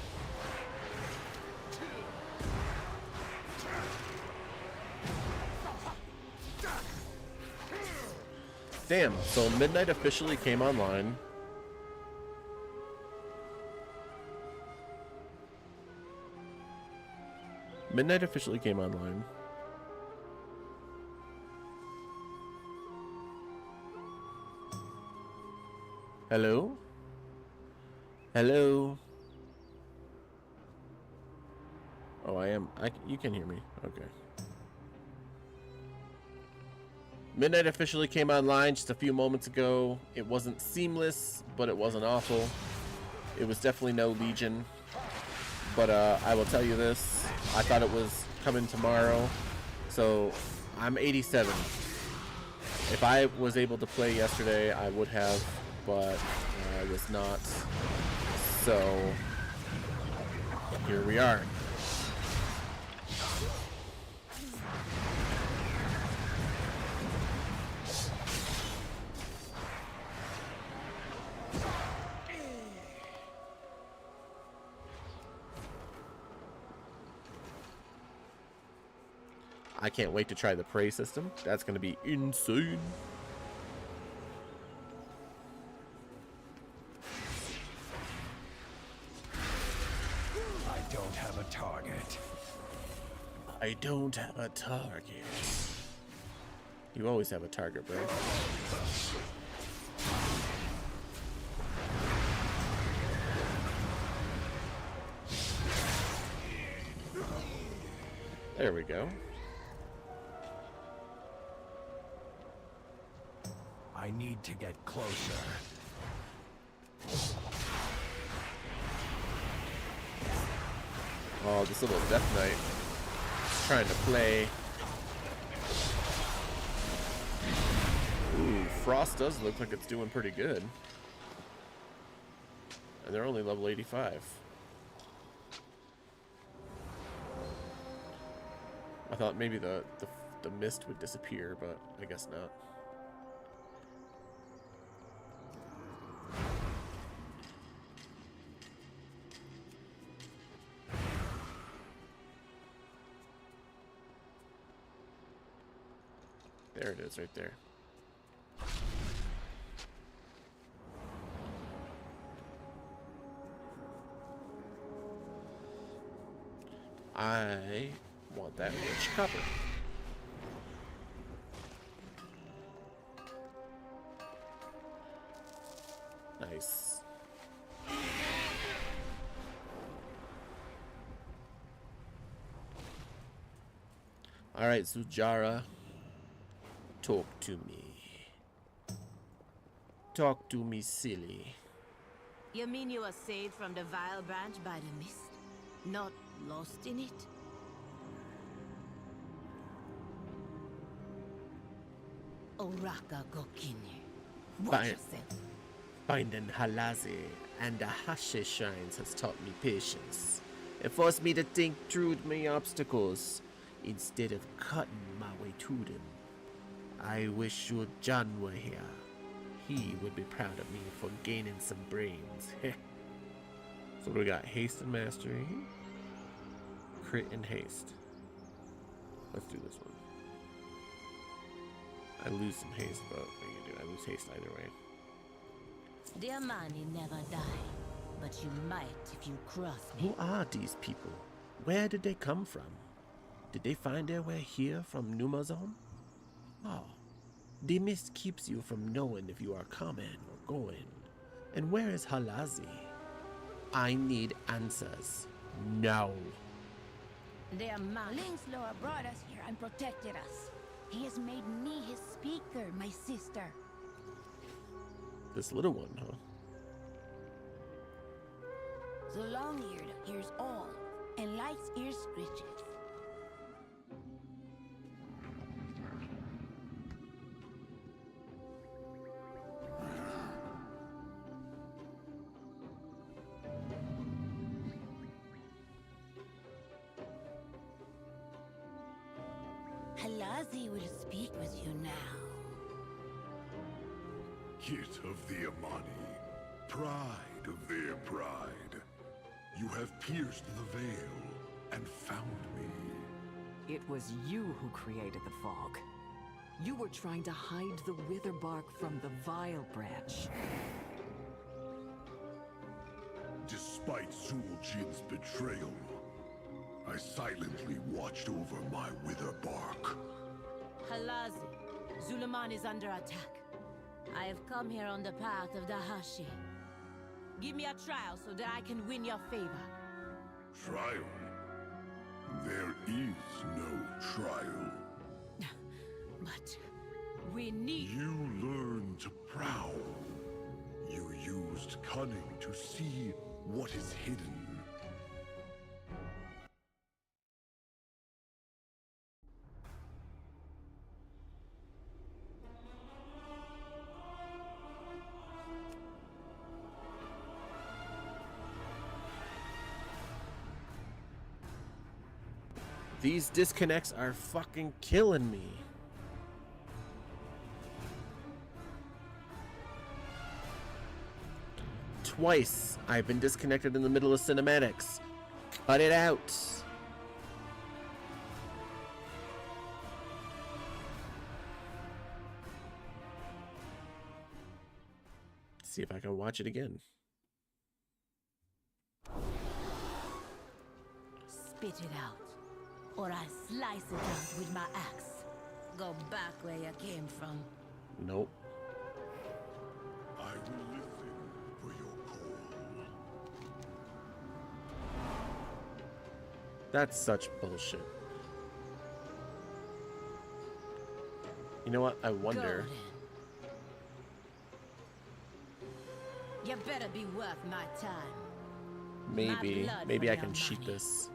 Damn, so Midnight officially came online. Midnight officially came online. Hello? Hello? Oh, you can hear me. Okay. Midnight officially came online just a few moments ago. It wasn't seamless, but it wasn't awful. It was definitely no Legion. But I will tell you this. I thought it was coming tomorrow. So I'm 87. If I was able to play yesterday, I would have, but I was not. So here we are. I can't wait to try the prey system. That's going to be insane. I don't have a target. I don't have a target. You always have a target, bro. There we go. I need to get closer. Oh, this little Death Knight is trying to play. Ooh, Frost does look like it's doing pretty good. And they're only level 85. I thought maybe the mist would disappear, but I guess not. There it is, right there. I want that rich copper. Nice. All right, Zujara. Talk to me. Talk to me, silly. You mean you were saved from the Vile Branch by the mist? Not lost in it? Oraka Gokine. Watch yourself. Finding Halazi and the Hashe shrines has taught me patience. It forced me to think through my obstacles instead of cutting my way to them. I wish your John were here. He would be proud of me for gaining some brains. So we got haste and mastery, crit and haste. Let's do this one. I lose some haste, but what are you gonna do? I lose haste either way. Dear man, you never die, but you might if you cross me. Who are these people? Where did they come from? Did they find their way here from Numazon? Oh, the mist keeps you from knowing if you are coming or going. And where is Halazi? I need answers. Now. Dear man, Lingslor brought us here and protected us. He has made me his speaker, my sister. This little one, huh? The long-eared hears all, and likes ear scritches. Halazi will speak with you now. Kit of the Amani, pride of their pride. You have pierced the veil and found me. It was you who created the fog. You were trying to hide the wither bark from the vile branch. Despite ZulJin's betrayal, I silently watched over my wither bark. Halazi, ZulAman is under attack. I have come here on the path of the Hashi. Give me a trial so that I can win your favor. Trial? There is no trial. But we need... You learned to prowl. You used cunning to see what is hidden. These disconnects are fucking killing me. Twice I've been disconnected in the middle of cinematics. Cut it out. See if I can watch it again. Spit it out, or I slice it out with my axe. Go back where you came from. Nope. I will listen for your call. That's such bullshit. You know what? I wonder. You better be worth my time. Maybe blood I for can your cheat money. this.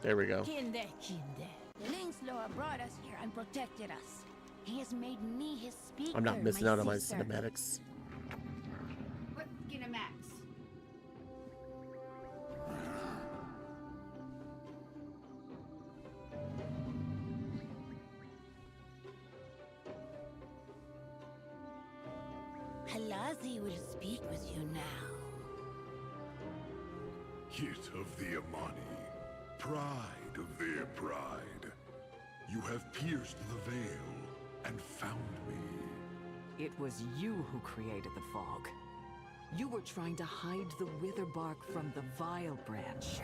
There we go. Kinde. Lingslor brought us here and protected us. He has made me his speaker. I'm not missing out on my sister. cinematics. What Skinamax? Halazi will speak with you now. Hit of the Amani, pride of their pride. You have pierced the veil and found me. It was you who created the fog. You were trying to hide the wither bark from the vile branch.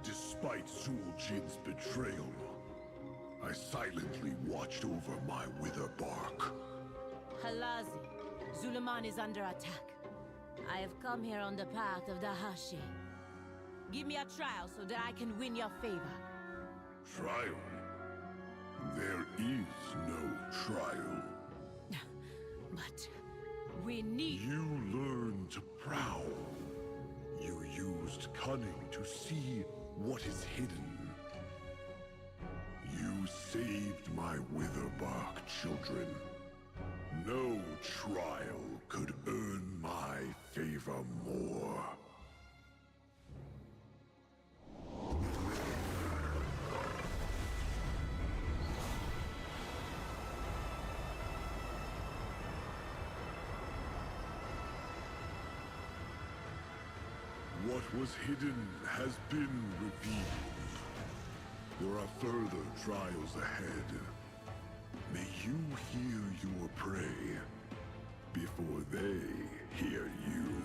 Despite ZulJin's betrayal, I silently watched over my wither bark. Halazi, ZulAman is under attack. I have come here on the path of the Hashi. Give me a trial so that I can win your favor. Trial? There is no trial. But we need... You learned to prowl. You used cunning to see what is hidden. You saved my witherbark children. No trial could earn my favor more. What was hidden has been revealed. There are further trials ahead. May you hear your prey before they hear you.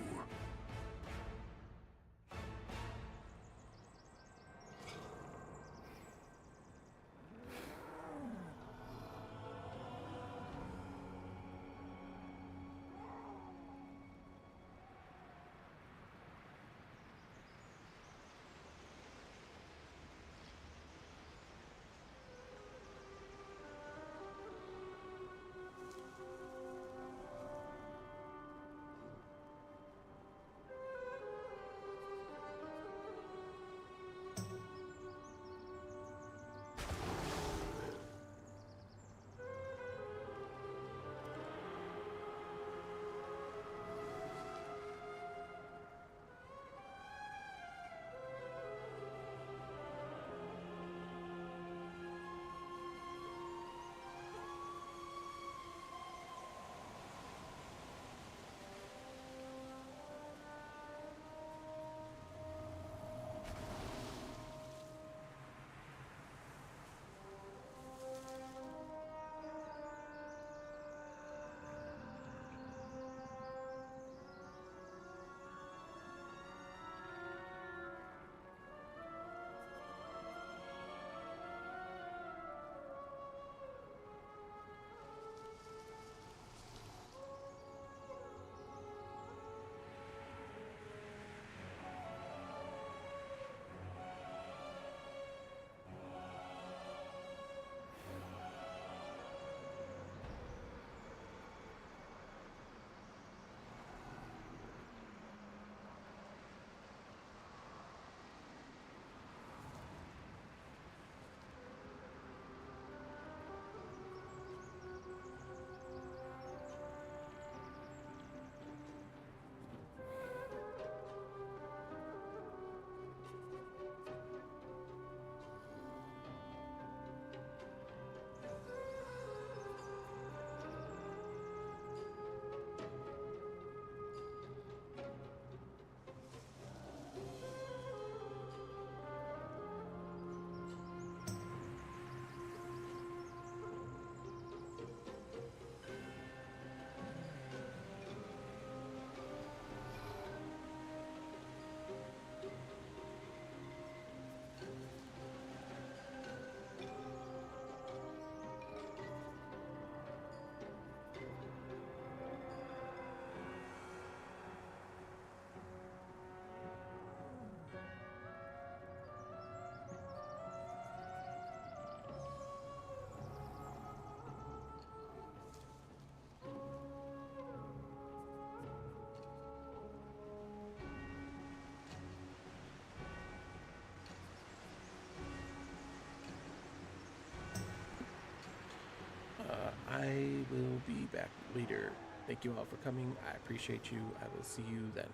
back later. Thank you all for coming. I appreciate you. I will see you then.